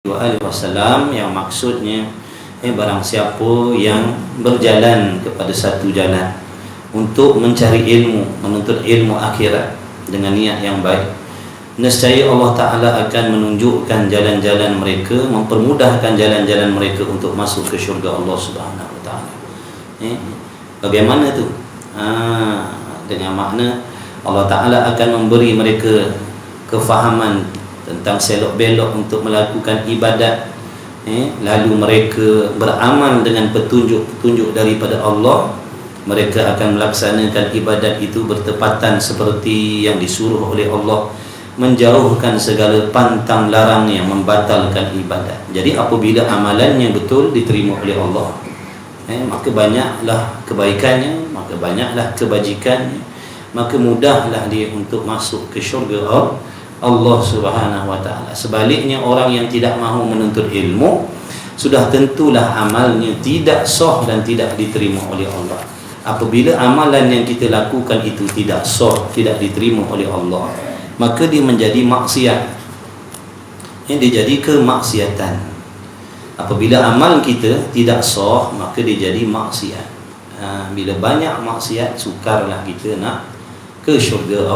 wasallam, yang maksudnya barang siapa yang berjalan kepada satu jalan untuk mencari ilmu, menuntut ilmu akhirat dengan niat yang baik, nescaya Allah Ta'ala akan menunjukkan jalan-jalan mereka, mempermudahkan jalan-jalan mereka untuk masuk ke syurga Allah Subhanahu Wa Ta'ala. Bagaimana tu? Dengan makna Allah Ta'ala akan memberi mereka kefahaman tentang selok belok untuk melakukan ibadat, lalu mereka beramal dengan petunjuk-petunjuk daripada Allah. Mereka akan melaksanakan ibadat itu bertepatan seperti yang disuruh oleh Allah, menjauhkan segala pantang larang yang membatalkan ibadat. Jadi apabila amalannya betul diterima oleh Allah, maka banyaklah kebaikannya, maka banyaklah kebajikannya, maka mudahlah dia untuk masuk ke syurga Allah Subhanahu Wa Ta'ala. Sebaliknya, orang yang tidak mahu menuntut ilmu, sudah tentulah amalnya tidak sah dan tidak diterima oleh Allah. Apabila amalan yang kita lakukan itu tidak sah, tidak diterima oleh Allah, maka dia menjadi maksiat. Dia jadi kemaksiatan. Apabila amal kita tidak sah, maka dia jadi maksiat. Bila banyak maksiat, sukarlah kita nak ke syurga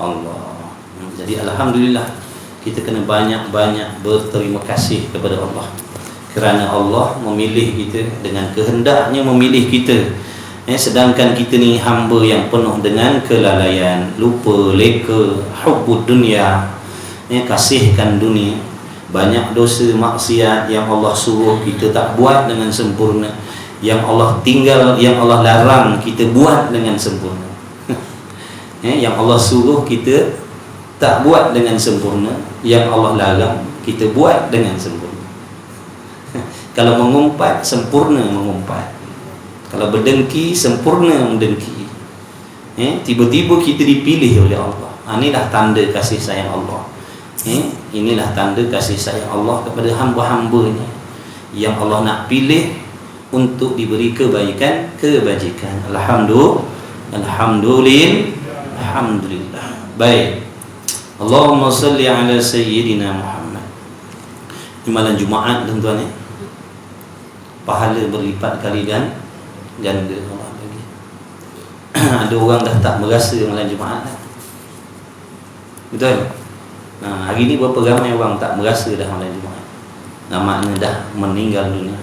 Allah. Jadi alhamdulillah, kita kena banyak-banyak berterima kasih kepada Allah, kerana Allah memilih kita dengan kehendaknya, memilih kita. Sedangkan kita ni hamba yang penuh dengan kelalaian, lupa, leka, hubbud dunia, kasihkan dunia, banyak dosa maksiat yang Allah suruh kita tak buat dengan sempurna, yang Allah tinggal, yang Allah larang kita buat dengan sempurna. Yang Allah suruh kita tak buat dengan sempurna, yang Allah larang kita buat dengan sempurna. Kalau mengumpat, sempurna mengumpat. Kalau berdengki, sempurna mendengki. Tiba-tiba kita dipilih oleh Allah. Inilah tanda kasih sayang Allah. Inilah tanda kasih sayang Allah kepada hamba-hambanya yang Allah nak pilih untuk diberi kebaikan, kebajikan. Alhamdulillah. Baik. Allahumma salli ala sayyidina Muhammad. Ini malam Jumaat, tuan-tuan, pahala berlipat kali ganda Allah bagi. Ada orang dah tak merasa malam Jumaat dah. Betul? Hari ni berapa ramai orang tak merasa dah malam Jumaat. Makna dah meninggal dunia.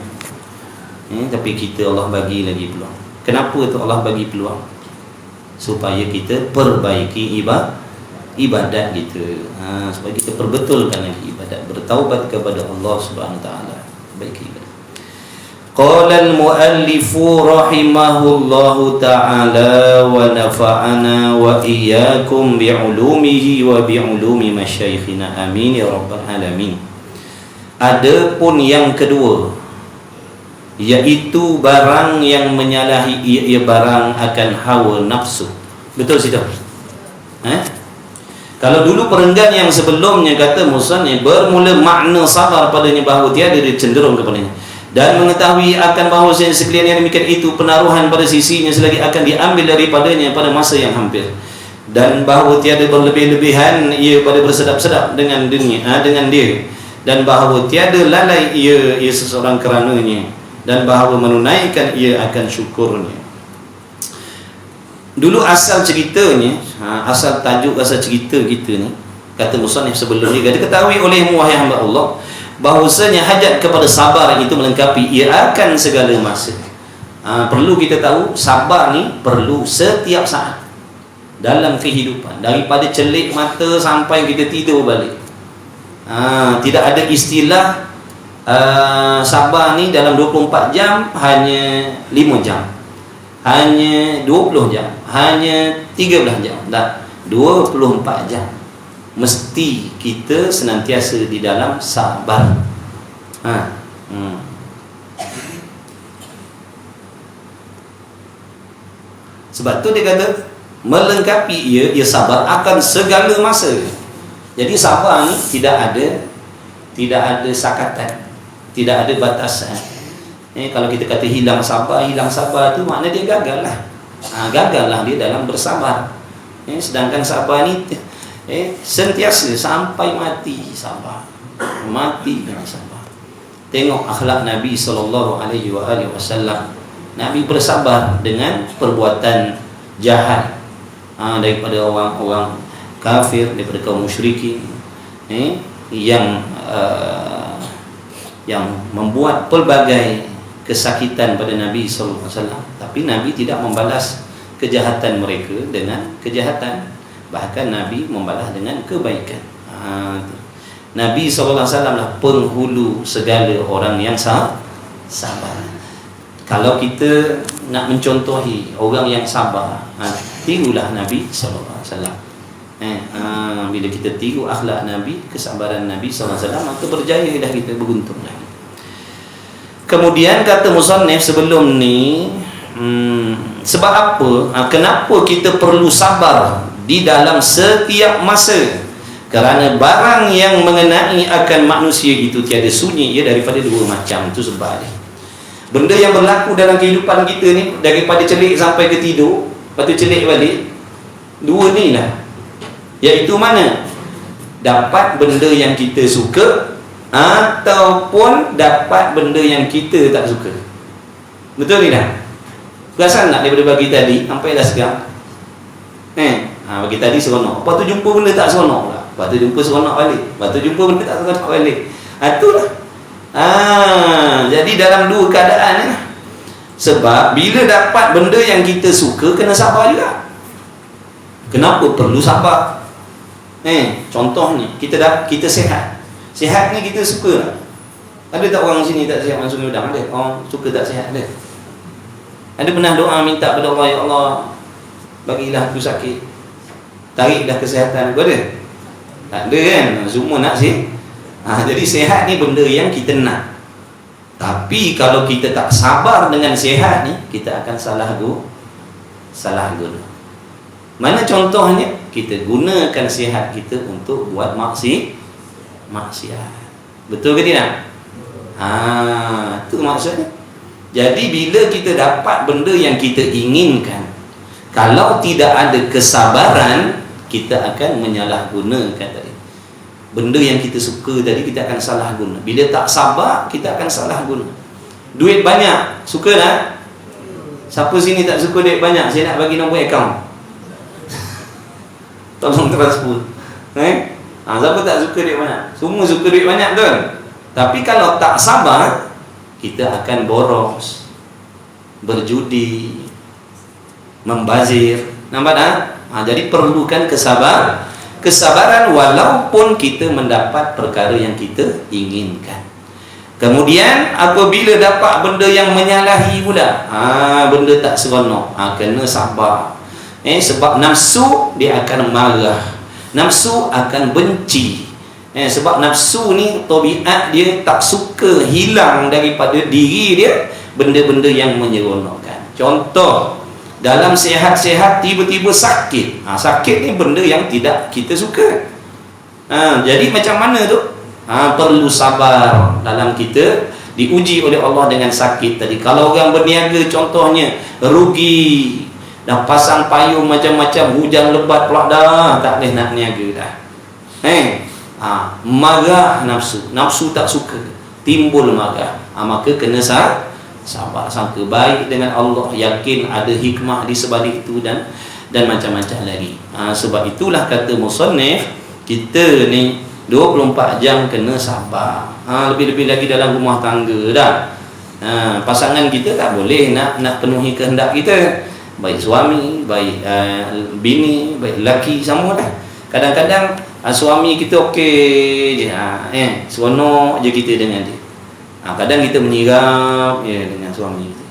Tapi kita, Allah bagi lagi peluang. Kenapa tu Allah bagi peluang? Supaya kita perbaiki ibadat kita, supaya kita perbetulkan lagi ibadat, bertaubat kepada Allah Subhanahu Wa Ta'ala, baik ibadat. Qala al-muallifu rahimahullahu ta'ala wa nafa'ana wa iyyakum bi'ulumihi wa bi'ulumi masyaikhina, amin ya rabbal alamin. Adapun yang kedua, iaitu barang yang menyalahi ia barang akan hawa nafsu. Betul situ? Kalau dulu perenggan yang sebelumnya kata musannif bermula makna sabar padanya bahawa tiada dia cenderung kepadanya, dan mengetahui akan bahawa sekalian yang demikian itu penaruhan pada sisinya selagi akan diambil daripadanya pada masa yang hampir, dan bahawa tiada berlebih-lebihan ia pada bersedap-sedap dengan dunia, dengan dia, dan bahawa tiada lalai ia seseorang kerananya, dan bahawa menunaikan ia akan syukurnya. Dulu asal ceritanya, asal tajuk, asal cerita kita ni, kata musannif sebelum ni, kata ketahui olehmu wahai hamba Allah, bahawasanya hajat kepada sabar itu melengkapi ia akan segala masa. Perlu kita tahu, sabar ni perlu setiap saat dalam kehidupan, daripada celik mata sampai kita tidur balik. Tidak ada istilah sabar ni dalam 24 jam, hanya 5 jam, hanya 20 jam, hanya 13 jam. Tak, 24 jam. Mesti kita senantiasa di dalam sabar. Sebab tu dia kata melengkapi ia sabar akan segala masa. Jadi sabar ni tidak ada sakatan, tidak ada batasan. Kalau kita kata hilang sabar tu makna dia gagal lah. Gagal lah dia dalam bersabar. Sedangkan sabar ni sentiasa sampai mati sabar. mati dengan sabar. Tengok akhlak Nabi SAW. Nabi bersabar dengan perbuatan jahat daripada orang-orang kafir, daripada kaum musyrikin yang membuat pelbagai kesakitan pada Nabi SAW. Tapi Nabi tidak membalas kejahatan mereka dengan kejahatan, bahkan Nabi membalas dengan kebaikan. Nabi SAW lah penghulu segala orang yang sabar. Kalau kita nak mencontohi orang yang sabar, tirulah Nabi SAW. Bila kita tiru akhlak Nabi, kesabaran Nabi SAW, maka berjaya dah kita, beruntung dah. Kemudian kata musannif sebelum ni, sebab apa? Kenapa kita perlu sabar di dalam setiap masa? Kerana barang yang mengenai akan manusia itu tiada sunyi ia daripada dua macam. Itu sebab dia. Benda yang berlaku dalam kehidupan kita ni, daripada celik sampai ke tidur, lepas tu celik balik, dua ni lah. Iaitu mana? Dapat benda yang kita suka ataupun dapat benda yang kita tak suka. Betul ni dah? Perasan tak daripada pagi tadi sampai dah sekarang? Pagi tadi seronok, lepas tu jumpa benda tak seronok pula. Lepas tu jumpa seronok balik, lepas tu jumpa benda tak seronok balik. Itulah. Jadi dalam dua keadaan ni. Sebab bila dapat benda yang kita suka, kena sabar juga. Kenapa perlu sabar? Contohnya kita sihat. Sihat ni kita suka lah. Ada tak orang sini tak sihat langsung udang? Ada. Orang suka tak sihat? Ada. Ada pernah doa minta kepada Allah, ya Allah, bagilah aku sakit, tariklah kesihatan aku? Ada? Tak ada kan? Semua nak sih. Jadi sihat ni benda yang kita nak. Tapi kalau kita tak sabar dengan sihat ni, kita akan salah guna. Mana contohnya? Kita gunakan sihat kita untuk buat maksiat. Betul ke tidak? Itu maksudnya. Jadi bila kita dapat benda yang kita inginkan, kalau tidak ada kesabaran, kita akan menyalahgunakan tadi. Benda yang kita suka tadi, kita akan salah guna. Bila tak sabar, kita akan salah guna. Duit banyak, suka tak? Siapa sini tak suka duit banyak? Saya nak bagi nombor akaun. Tolong transfer. Siapa tak suka duit banyak? Semua suka duit banyak, betul? Tapi kalau tak sabar, kita akan boros, berjudi, membazir. Nampak tak? Jadi perlukan kesabaran walaupun kita mendapat perkara yang kita inginkan. Kemudian apabila dapat benda yang menyalahi pula, benda tak seronok, kena sabar. Sebab nafsu dia akan marah, nafsu akan benci. Sebab nafsu ni tabiat dia tak suka hilang daripada diri dia benda-benda yang menyeronokkan. Contoh, dalam sihat-sihat tiba-tiba sakit. Sakit ni benda yang tidak kita suka. Jadi macam mana tu? Perlu sabar dalam kita diuji oleh Allah dengan sakit tadi. Kalau orang berniaga contohnya rugi, dah pasang payung macam-macam, hujan lebat pula dah, tak boleh nak niaga dah. Marah nafsu tak suka, timbul marah. Maka kena sabar, sangka baik dengan Allah, yakin ada hikmah di sebalik itu dan macam-macam lagi. Sebab itulah kata musannif, kita ni 24 jam kena sabar. Lebih-lebih lagi dalam rumah tangga dah. Pasangan kita tak boleh nak penuhi kehendak kita. Baik suami, baik bini, baik lelaki, sama dah. Kadang-kadang suami kita okey je, seronok je kita dengan dia. Kadang kita menyirap dengan suami kita.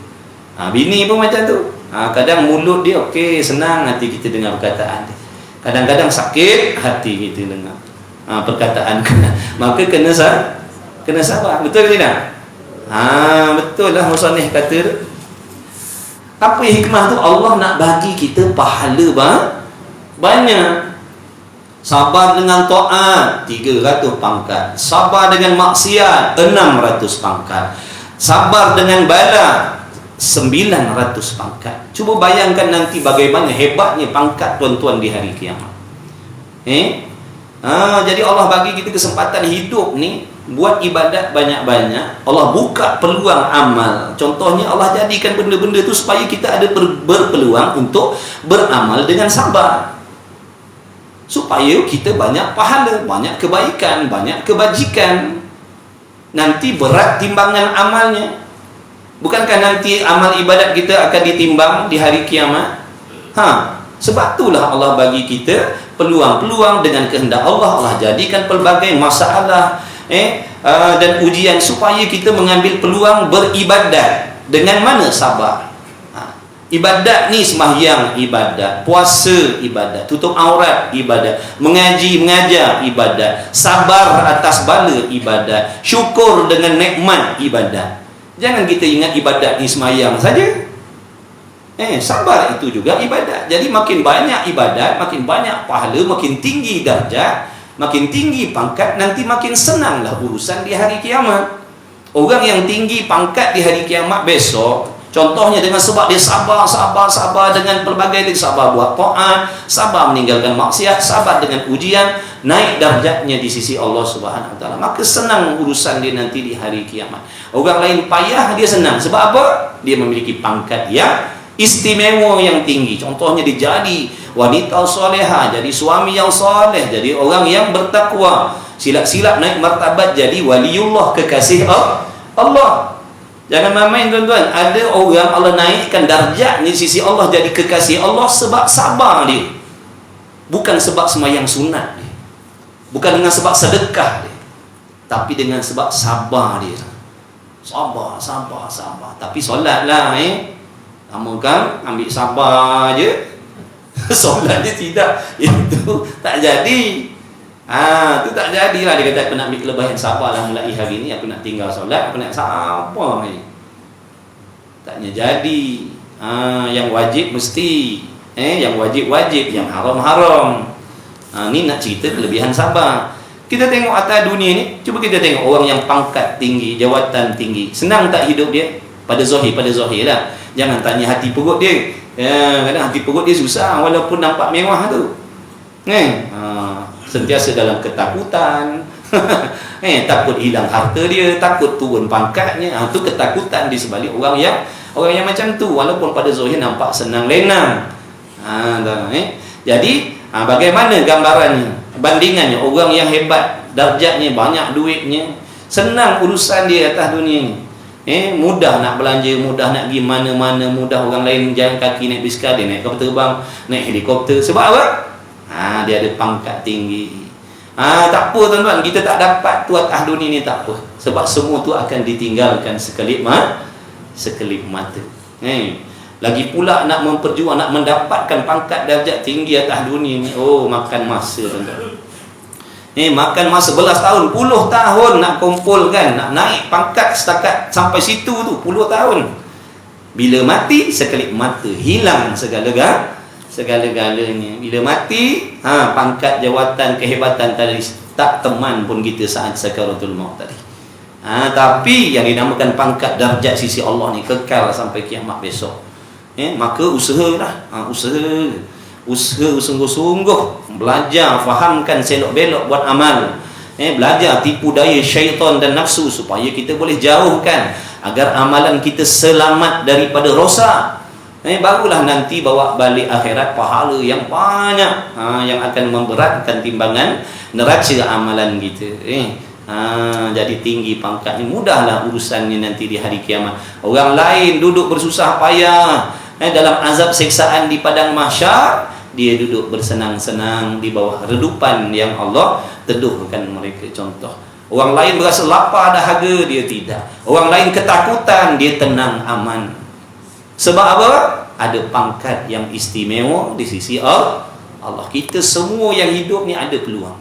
Bini pun macam tu. Kadang mulut dia okey, senang hati kita dengar perkataan dia. Kadang-kadang sakit hati kita dengar perkataan. Maka kena sabar. Betul ke tidak? Betul lah musannif kata tu. Apa hikmah tu? Allah nak bagi kita pahala banyak. Sabar dengan taat 300 pangkat, sabar dengan maksiat 600 pangkat, sabar dengan bala 900 pangkat. Cuba bayangkan nanti bagaimana hebatnya pangkat tuan-tuan di hari kiamat. Jadi Allah bagi kita kesempatan hidup ni buat ibadat banyak-banyak, Allah buka peluang amal. Contohnya Allah jadikan benda-benda itu supaya kita ada berpeluang untuk beramal dengan sabar, supaya kita banyak pahala, banyak kebaikan, banyak kebajikan. Nanti berat timbangan amalnya. Bukankah nanti amal ibadat kita akan ditimbang di hari kiamat? Sebab itulah Allah bagi kita peluang-peluang dengan kehendak Allah. Allah jadikan pelbagai masalah dan ujian supaya kita mengambil peluang beribadat. Dengan mana? Sabar. Ibadat ni sembahyang ibadat, puasa ibadat, tutup aurat ibadat, mengaji mengajar ibadat, sabar atas bala ibadat, syukur dengan nikmat ibadat. Jangan kita ingat ibadat ni sembahyang saja. Sabar itu juga ibadat. Jadi makin banyak ibadat, makin banyak pahala, makin tinggi darjat, makin tinggi pangkat, nanti makin senanglah urusan di hari kiamat. Orang yang tinggi pangkat di hari kiamat besok, contohnya dengan sebab dia sabar dengan pelbagai sabar buat taat, sabar meninggalkan maksiat, sabar dengan ujian, naik darjatnya di sisi Allah Subhanahu wa taala. Maka senang urusan dia nanti di hari kiamat. Orang lain payah, dia senang. Sebab apa? Dia memiliki pangkat yang istimewa yang tinggi. Contohnya dia jadi wanita solehah, jadi suami yang soleh, jadi orang yang bertakwa, silap-silap naik martabat jadi waliullah, kekasih Allah. Jangan main-main tuan-tuan. Ada orang Allah naikkan darjat di sisi Allah jadi kekasih Allah sebab sabar dia. Bukan sebab sembahyang sunat dia. Bukan dengan sebab sedekah dia. Tapi dengan sebab sabar dia. Sabar. Tapi solatlah kamu kan ambil sabar je. Solat dia tidak. Itu tak jadi. Itu tak jadilah. Dia kata aku nak ambil kelebihan sabar lah mulai hari ni, aku nak tinggal solat, aku nak sabar ni. Taknya jadi. Yang wajib mesti, yang wajib-wajib, yang haram-haram. Ni nak cerita kelebihan sabar. Kita tengok atas dunia ni, cuba kita tengok orang yang pangkat tinggi, jawatan tinggi, senang tak hidup dia? Pada zahir lah. Jangan tanya hati perut dia. Kadang hati perut dia susah walaupun nampak mewah tu. Sentiasa dalam ketakutan. Takut hilang harta dia, takut turun pangkatnya. Itu ketakutan di sebalik orang yang macam tu, walaupun pada zahir nampak senang lenang. Jadi bagaimana gambarannya, bandingannya? Orang yang hebat, darjatnya, banyak duitnya, senang urusan dia atas dunia ni. Mudah nak belanja, mudah nak pergi mana-mana, mudah. Orang lain jalan kaki naik biskar, dia naik kapal terbang, naik helikopter. Sebab apa? Dia ada pangkat tinggi. Tak apa tuan-tuan, kita tak dapat tu atas dunia ni, tak apa. Sebab semua tu akan ditinggalkan sekelip mata. Lagi pula nak memperjuang, nak mendapatkan pangkat darjat tinggi atas dunia ni, makan masa tuan-tuan. Makan masa belas tahun, puluh tahun nak kumpulkan, nak naik pangkat setakat sampai situ tu, 10 tahun. Bila mati, sekelip mata, hilang segala-galanya. Bila mati, pangkat, jawatan, kehebatan tadi tak teman pun kita saat sakaratul maut tadi. Tapi yang dinamakan pangkat darjat sisi Allah ni kekal sampai kiamat besok. Maka usahalah, usaha sungguh-sungguh belajar, fahamkan selok-belok buat amal. Belajar tipu daya syaitan dan nafsu supaya kita boleh jauhkan agar amalan kita selamat daripada rosak. Barulah nanti bawa balik akhirat pahala yang banyak, yang akan memberatkan timbangan neraca amalan kita. Jadi tinggi pangkat ni, mudahlah urusannya nanti di hari kiamat. Orang lain duduk bersusah payah dalam azab siksaan di padang mahsyar, dia duduk bersenang-senang di bawah redupan yang Allah teduhkan mereka. Contoh, orang lain berasa lapar dahaga, dia tidak. Orang lain ketakutan, dia tenang aman. Sebab apa? Ada pangkat yang istimewa di sisi Allah. Kita semua yang hidup ni ada peluang.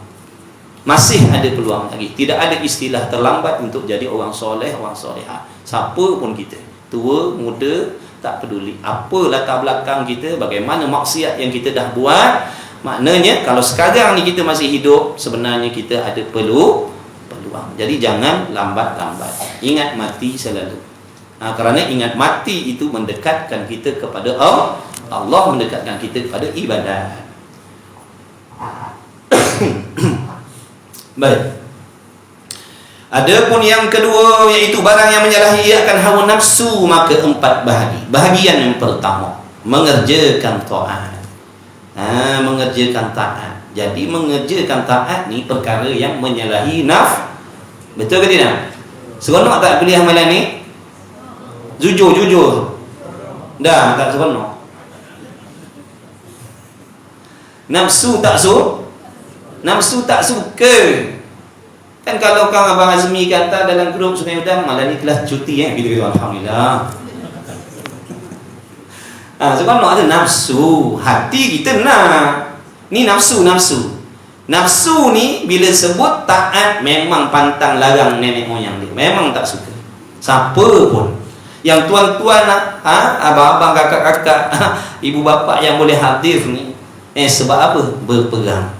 Masih ada peluang lagi. Tidak ada istilah terlambat untuk jadi orang soleh, orang soleha. Siapa pun kita, tua, muda, tak peduli apa latar belakang kita, bagaimana maksiat yang kita dah buat. Maknanya kalau sekarang ni kita masih hidup, sebenarnya kita ada peluang. Jadi jangan lambat-lambat. Ingat mati selalu. Kerana ingat mati itu mendekatkan kita kepada Allah. Allah mendekatkan kita kepada ibadat. Baik. Adapun yang kedua, iaitu barang yang menyalahi ia akan hawa nafsu, maka 4 bahagi. Bahagian yang pertama, mengerjakan taat. Mengerjakan taat. Jadi mengerjakan taat ni perkara yang menyalahi betul ke tidak? Seronok tak kuliah malam ni? Jujur. Dah tak seronok. Nafsu tak suka. Kan kalau Kang Abang Azmi kata dalam grup Sungai Udang, malam ni kelas cuti kita alhamdulillah. Seronok ada nafsu. Hati kita nak. Ni nafsu. Nafsu ni bila sebut taat memang pantang larang nenek moyang dia. Memang tak suka. Siapa pun. Yang tuan-tuan, abang-abang, kakak-kakak, ibu bapa yang boleh hadir ni, sebab apa? Berperang.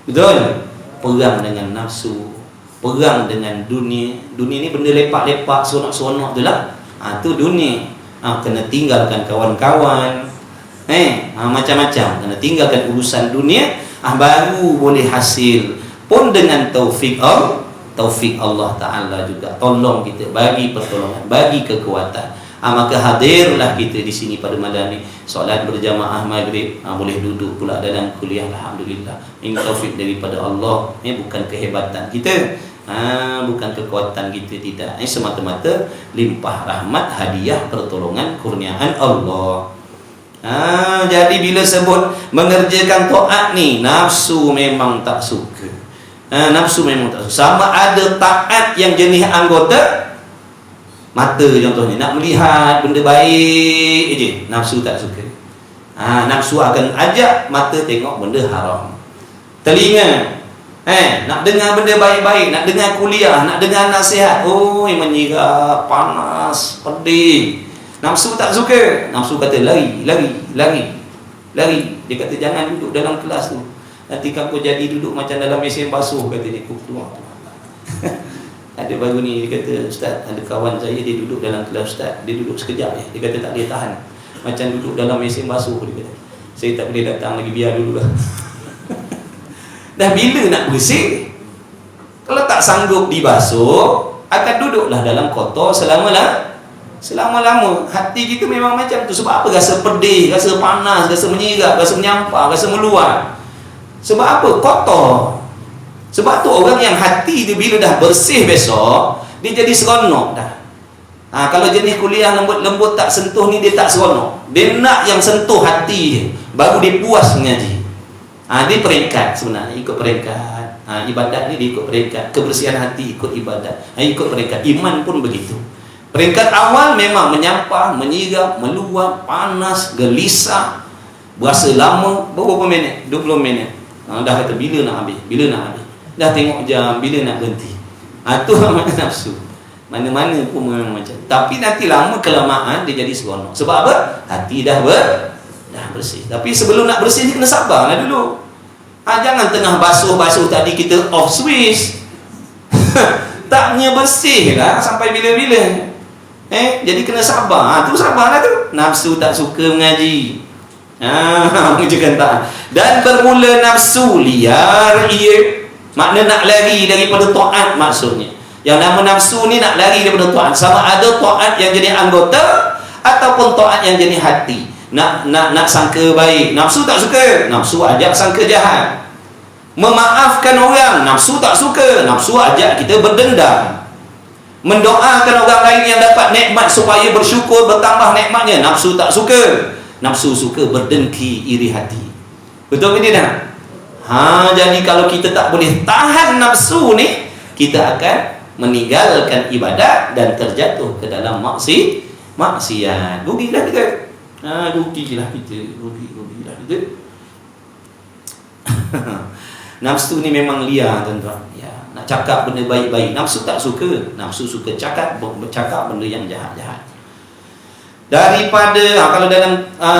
Betul? Perang dengan nafsu, perang dengan dunia. Dunia ni benda lepak-lepak, seronok-seronok tu lah. Tu dunia. Kena tinggalkan kawan-kawan, macam-macam. Kena tinggalkan urusan dunia, baru boleh hasil. Pun dengan taufik Allah Ta'ala juga. Tolong kita, bagi pertolongan, bagi kekuatan. Maka hadirlah kita di sini pada malam ni. Solat berjamaah maghrib, boleh duduk pula dalam kuliah, alhamdulillah. Ini taufik daripada Allah, bukan kehebatan kita, bukan kekuatan kita, tidak. Ini semata-mata limpah rahmat, hadiah, pertolongan, kurniaan Allah. Jadi bila sebut mengerjakan taat ni, nafsu memang tak suka. Nafsu memang tak suka. Sama ada taat yang jenis anggota mata, contohnya nak melihat benda baik je, nafsu tak suka. Nafsu akan ajak mata tengok benda haram. Telinga nak dengar benda baik-baik, nak dengar kuliah, nak dengar nasihat, menyirap, panas, pedih. Nafsu tak suka. Nafsu kata lari. Dia kata jangan duduk dalam kelas tu, nanti kamu jadi duduk macam dalam mesin basuh, kata dia. Keluar. Ada baru ni, dia kata, Ustaz, ada kawan saya, dia duduk dalam kelas Ustaz, dia duduk sekejap je, dia kata tak boleh tahan, macam duduk dalam mesin basuh, dia kata. Saya tak boleh datang lagi, biar dulu lah. Dah bila nak bersih? Kalau tak sanggup dibasuh, akan duduklah dalam kotor selama-lama. Hati kita memang macam tu. Sebab apa? Rasa pedih, rasa panas, rasa menyirap, rasa menyampah, rasa meluat. Sebab apa? Kotor. Sebab tu orang yang hati dia bila dah bersih besok, dia jadi seronok dah. Kalau jenis kuliah lembut-lembut tak sentuh ni, dia tak seronok. Dia nak yang sentuh hati dia, baru dia puas mengaji. Dia peringkat sebenarnya, ikut peringkat. Ibadat ni dia ikut peringkat. Kebersihan hati ikut ibadat, ikut peringkat. Iman pun begitu. Peringkat awal memang menyampah, menyirap, meluap, panas, gelisah, berasa lama. Berapa minit? 20 minit. Dah kata bila nak habis, dah tengok jam, bila nak berhenti. Tu mana nafsu. Mana-mana pun memang macam. Tapi nanti lama kelamaan dia jadi seronok. Sebab apa? Hati dah bersih. Tapi sebelum nak bersih ni kena sabarlah dulu. Jangan tengah basuh tadi kita off switch. Taknya bersih lah sampai bila-bila. Jadi kena sabar. Tu sabarlah tu. Nafsu tak suka mengaji. Mengerjakan taat. Dan bermula nafsu liar ia. Makna nak lari daripada taat maksudnya. Yang nama nafsu ni nak lari daripada taat. Sama ada taat yang jadi anggota ataupun taat yang jadi hati. Nak sangka baik, nafsu tak suka. Nafsu ajak sangka jahat. Memaafkan orang, nafsu tak suka. Nafsu ajak kita berdendam. Mendoakan orang lain yang dapat nikmat supaya bersyukur, bertambah nikmatnya, nafsu tak suka. Nafsu suka berdengki, iri hati. Betul ke tidak? Jadi kalau kita tak boleh tahan nafsu ni, kita akan meninggalkan ibadat dan terjatuh ke dalam maksiat. Rugilah kita. Rugilah kita. Nafsu ni memang liar, tuan-tuan. Nak cakap benda baik-baik, nafsu tak suka. Nafsu suka cakap benda yang jahat-jahat. Daripada kalau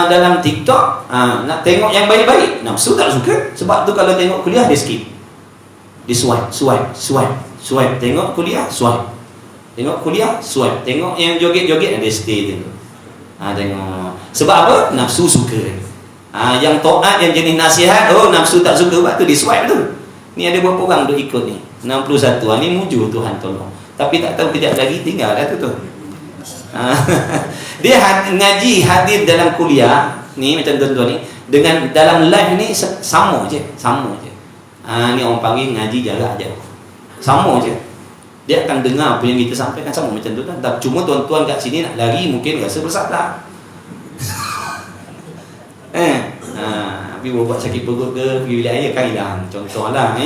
dalam TikTok nak tengok yang baik-baik, nafsu tak suka. Sebab tu kalau tengok kuliah dia skip. Dia swipe. Tengok kuliah, swipe. Tengok kuliah, swipe. Tengok yang joget-joget, dia stay tengok. Tengok. Sebab apa? Nafsu suka. Yang taat, yang jenis nasihat, nafsu tak suka, sebab tu dia swipe tu. Ni ada berapa orang duk ikut ni? 61. Ni mujur Tuhan tolong. Tapi tak tahu kejap lagi tinggal dah tu. Dia ngaji hadir dalam kuliah ni macam tuan-tuan ni, dengan dalam live ni sama je. Ni orang panggil ngaji jarak jauh. Sama je. Dia akan dengar apa yang kita sampaikan sama macam tu kan. Cuma tuan-tuan kat sini nak lari mungkin rasa bersalah. Tapi buat sakit perut ke, pergi bilik air kan hilang. Contohlah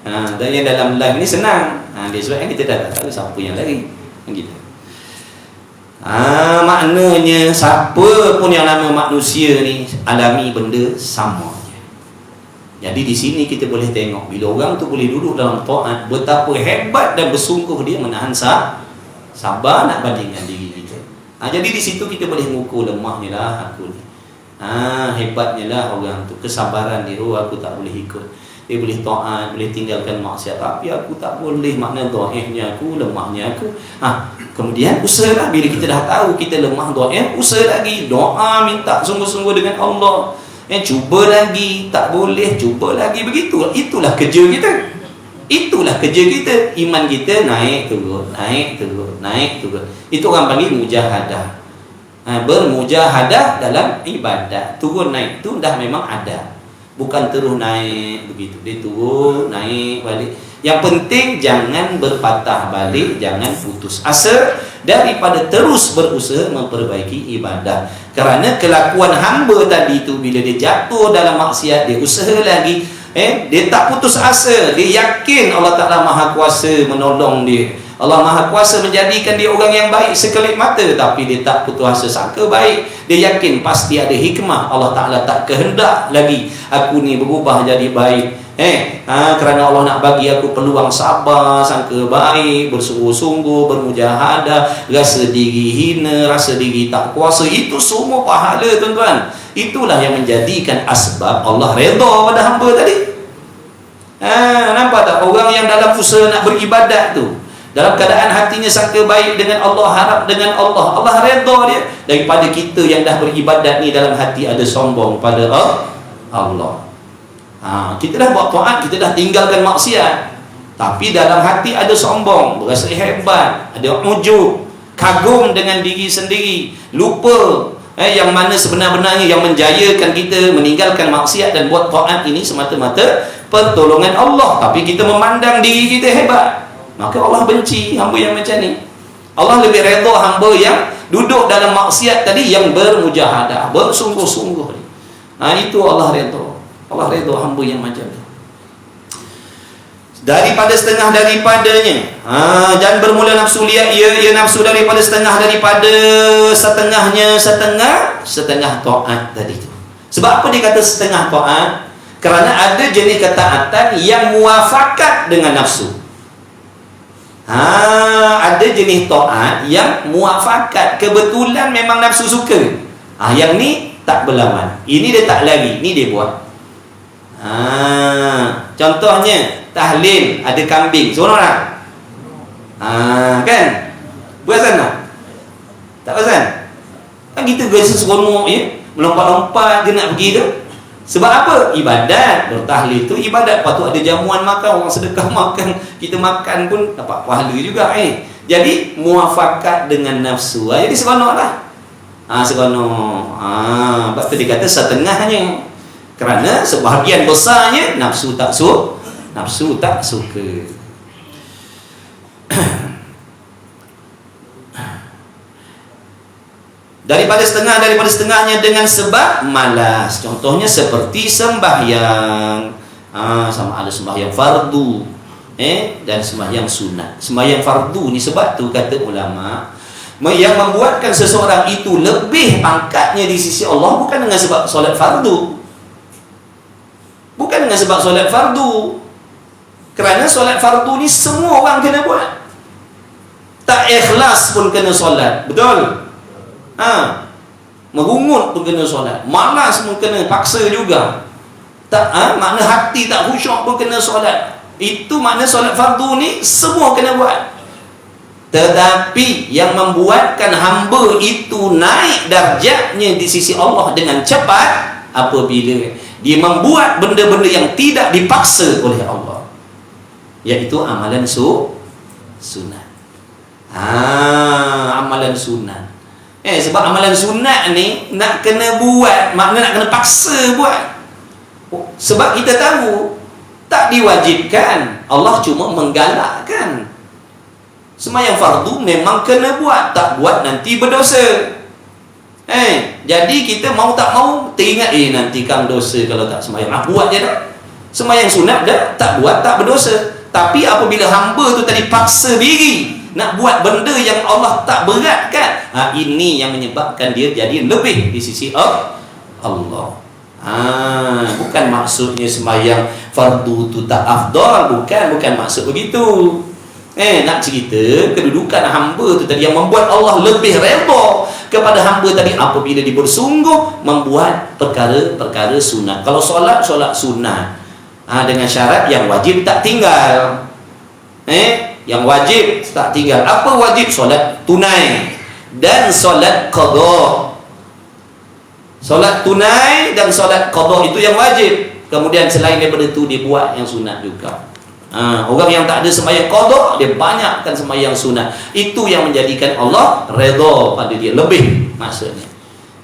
dan yang dalam live ni senang. Dia sebab kita dah tak tahu siapa yang lari. Gitu. Maknanya siapa pun yang nama manusia ni alami benda sama je. Jadi di sini kita boleh tengok bila orang tu boleh duduk dalam taat, betapa hebat dan bersungguh dia menahan sabar nak bandingkan diri kita. Jadi di situ kita boleh mengukur lemahnya lah aku ni. Hebatnya lah orang tu, kesabaran dia. Aku tak boleh ikut, dia boleh taat, boleh tinggalkan maksiat, tapi aku tak boleh. Makna dhaifnya aku, lemahnya aku. Kemudian usahalah. Bila kita dah tahu kita lemah dhaif, usaha lagi, doa, minta sungguh-sungguh dengan Allah. Cuba lagi, tak boleh, cuba lagi. Begitu. Itulah kerja kita. Iman kita naik turun, naik turun, naik turun. Itu orang panggil mujahadah. Bermujahadah dalam ibadat. Turun naik tu dah memang ada, bukan terus naik begitu. Dia turun naik balik. Yang penting jangan berpatah balik, jangan putus asa daripada terus berusaha memperbaiki ibadah. Kerana kelakuan hamba tadi tu, bila dia jatuh dalam maksiat, dia usaha lagi, dia tak putus asa. Dia yakin Allah Ta'ala Maha Kuasa menolong dia, Allah Maha Kuasa menjadikan dia orang yang baik sekelip mata. Tapi dia tak putus asa, sangka baik. Dia yakin pasti ada hikmah. Allah Ta'ala tak kehendak lagi aku ni berubah jadi baik. Kerana Allah nak bagi aku peluang sabar, sangka baik, bersungguh-sungguh, bermujahadah, rasa diri hina, rasa diri tak kuasa. Itu semua pahala tuan-tuan. Itulah yang menjadikan asbab Allah redha pada hamba tadi. Nampak tak? Orang yang dalam usaha nak beribadat tu, dalam keadaan hatinya sangka baik dengan Allah, harap dengan Allah, Allah redha dia. Daripada kita yang dah beribadat ni dalam hati ada sombong pada Allah. Kita dah buat taat, kita dah tinggalkan maksiat, tapi dalam hati ada sombong, berasa hebat, ada ujub, kagum dengan diri sendiri, lupa yang mana sebenar-benarnya yang menjayakan kita meninggalkan maksiat dan buat taat ini semata-mata pertolongan Allah. Tapi kita memandang diri kita hebat, maka Allah benci hamba yang macam ni. Allah lebih redha hamba yang duduk dalam maksiat tadi, yang bermujahadah, bersungguh-sungguh. Itu Allah redha. Allah redha hamba yang macam tu. Daripada setengah daripadanya, dan bermula nafsu liat, ia nafsu daripada setengah daripada setengah taat tadi tu. Sebab apa dia kata setengah taat? Kerana ada jenis ketaatan yang muafakat dengan nafsu. Ada jenis taat yang muafakat, kebetulan memang nafsu suka. Yang ni tak berlawan, ini dia tak lari, ni dia buat. Contohnya tahlil, ada kambing, seronok tak? Kan? Perasan tak? Tak perasan? Kan kita biasa seronok je, melompat-lompat dia nak pergi tu. Sebab apa? Ibadat. Bertahlil tu ibadat. Patut ada jamuan makan, orang sedekah makan, kita makan pun dapat pahala juga. Jadi muafakat dengan nafsu, jadi seronok lah. Seronok. Sebab tu dia kata setengahnya. Kerana sebahagian besarnya nafsu tak suka. Daripada setengahnya dengan sebab malas. Contohnya seperti sembahyang, sama ada sembahyang fardu dan sembahyang sunat. Sembahyang fardu ni, sebab tu kata ulama, yang membuatkan seseorang itu lebih pangkatnya di sisi Allah bukan dengan sebab solat fardu. Bukan dengan sebab solat fardu. Kerana solat fardu ni semua orang kena buat. Tak ikhlas pun kena solat. Betul? Merungut pun kena solat. Malas pun kena, paksa juga. Makna hati tak khusyuk pun kena solat. Itu makna solat fardu ni semua kena buat. Tetapi yang membuatkan hamba itu naik darjatnya di sisi Allah dengan cepat, apabila Dia membuat benda-benda yang tidak dipaksa oleh Allah, iaitu amalan sunat. Amalan sunat. Sebab amalan sunat ni nak kena buat, makna nak kena paksa buat. Sebab kita tahu tak diwajibkan, Allah cuma menggalakkan. Sembahyang fardu memang kena buat, tak buat nanti berdosa. Jadi kita mau tak mau teringat, nanti kan dosa kalau tak sembahyang. Buat je dah. Sembahyang sunat dah, tak buat tak berdosa. Tapi apabila hamba tu tadi paksa diri nak buat benda yang Allah tak beratkan, ini yang menyebabkan dia jadi lebih di sisi Allah. Bukan maksudnya sembahyang fardu tu tak afdal, bukan maksud begitu. Nak cerita kedudukan hamba tu tadi yang membuat Allah lebih redha kepada hamba tadi apabila dia bersungguh membuat perkara-perkara sunat. Kalau solat sunat, dengan syarat yang wajib tak tinggal. Yang wajib tak tinggal. Apa wajib? Solat tunai dan solat qada. Solat tunai dan solat qada itu yang wajib. Kemudian selain daripada itu dia buat yang sunat juga. Orang yang tak ada sembahyang qada, dia banyakkan sembahyang sunat. Itu yang menjadikan Allah redha pada dia lebih, maksudnya.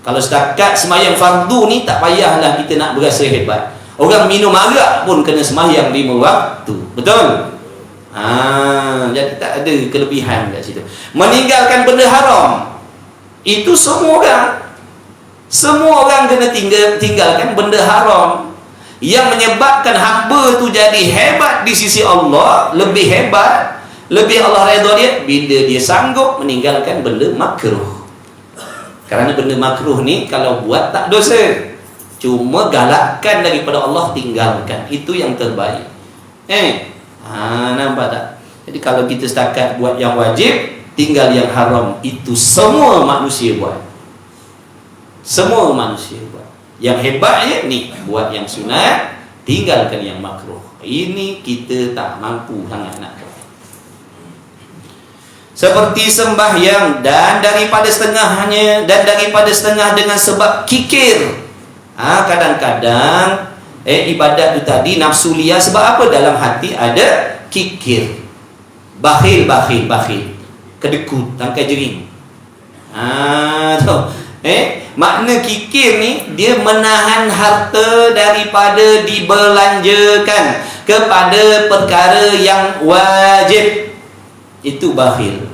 Kalau setakat sembahyang fardu ni tak payahlah kita nak berasa hebat. Orang minum arak pun kena sembahyang 5 waktu. Betul? Jadi tak ada kelebihan kat situ. Meninggalkan benda haram, itu semua orang kena tinggalkan benda haram. Yang menyebabkan hamba tu jadi hebat di sisi Allah, lebih hebat, lebih Allah redha dia bila dia sanggup meninggalkan benda makruh. Kerana benda makruh ni kalau buat tak dosa, cuma galakkan daripada Allah tinggalkan. Itu yang terbaik. Nampak tak? Jadi kalau kita setakat buat yang wajib, tinggal yang haram, itu semua manusia buat. Semua manusia buat. Yang hebatnya ni buat yang sunat, tinggalkan yang makruh. Ini kita tak mampu sangat nak. Seperti sembahyang dan daripada setengah dengan sebab kikir. Kadang-kadang ibadat tu tadi nafsu liar. Sebab apa? Dalam hati ada kikir. Bakhil, kedekut, tangkai jering. Makna kikir ni, dia menahan harta daripada dibelanjakan kepada perkara yang wajib. Itu bakhil.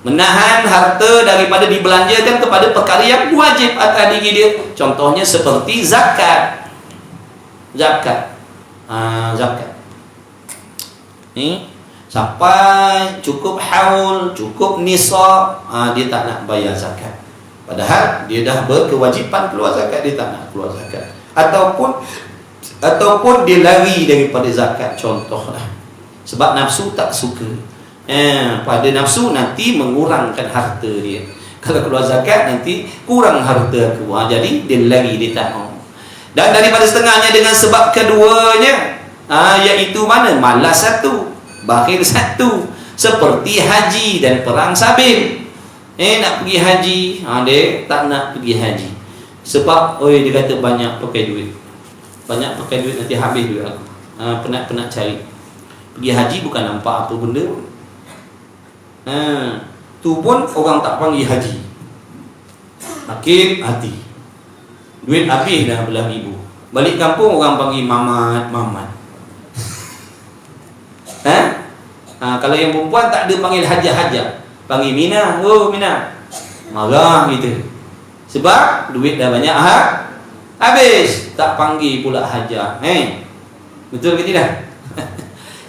Menahan harta daripada dibelanjakan kepada perkara yang wajib atas diri dia. Contohnya seperti zakat. Zakat. Ni sampai cukup haul, cukup nisab, dia tak nak bayar zakat. Padahal dia dah berkewajipan keluar zakat, dia tak nak keluar zakat. Ataupun dia lari daripada zakat, contohlah. Sebab nafsu tak suka. Pada nafsu nanti mengurangkan harta dia. Kalau keluar zakat nanti kurang harta aku. Jadi dia lari, dia tak mau. Dan daripada setengahnya dengan sebab keduanya, iaitu mana? Malas satu, bakhil satu. Seperti haji dan perang sabil. Nak pergi haji, dia tak nak pergi haji. Sebab dia kata banyak pakai duit. Banyak pakai duit nanti habis duit aku. Penat cari. Pergi haji bukan nampak apa benda. Tu pun orang tak panggil haji. Makin hati. Duit habis dah belah ribu. Balik kampung orang panggil mamat. Kalau yang perempuan tak ada panggil hajah. Panggil Mina, Mina. Marah gitu. Sebab duit dah banyak habis. Tak panggil pula hajah. Betul ke tidak?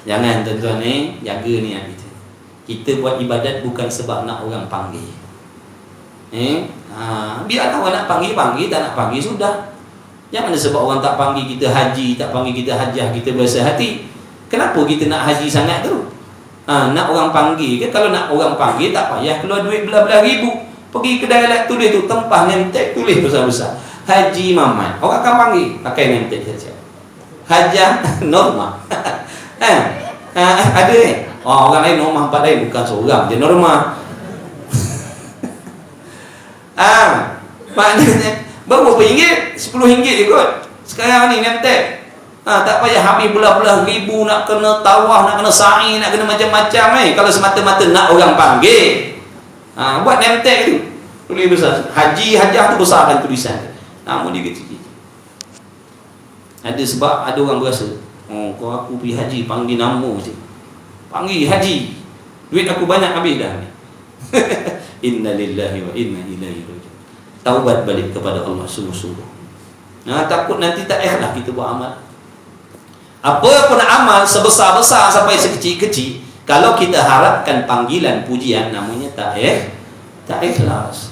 Jangan tuan-tuan jaga niat kita. Kita buat ibadat bukan sebab nak orang panggil. Biar orang nak panggil, tak nak panggil sudah. Jangan sebab orang tak panggil kita haji, tak panggil kita hajah, kita berasa hati. Kenapa kita nak haji sangat tu? Nak orang panggil ke? Kalau nak orang panggil tak payah keluar duit belah-belah ribu. Pergi kedai alat tulis tu, tempah nemtek tulis besar-besar Haji Mamat. Orang akan panggil pakai nemtek saja. Hajah norma. Ada orang lain norma, tempat lain bukan seorang je norma. Maknanya berapa ringgit? 10 ringgit je kot. Sekarang ni nemtek. Tak payah habis belah-belah ribu nak kena tawaf, nak kena sa'i, nak kena macam-macam kalau semata-mata nak orang panggil. Buat nemtek tu. Tulis besar. Haji, hajah tu besarkan tulisan. Namun dia kecil. Ada sebab ada orang berasa, kau aku pergi haji panggil nama je. Panggil haji. Duit aku banyak habis dah ni. Inna lillahi wa inna ilaihi raji'un. Taubat balik kepada Allah sungguh-sungguh. Takut nanti tak ikhlas kita buat amal. Apa pun amal sebesar-besar sampai sekecil-kecil, kalau kita harapkan panggilan pujian, namanya tak ikhlas.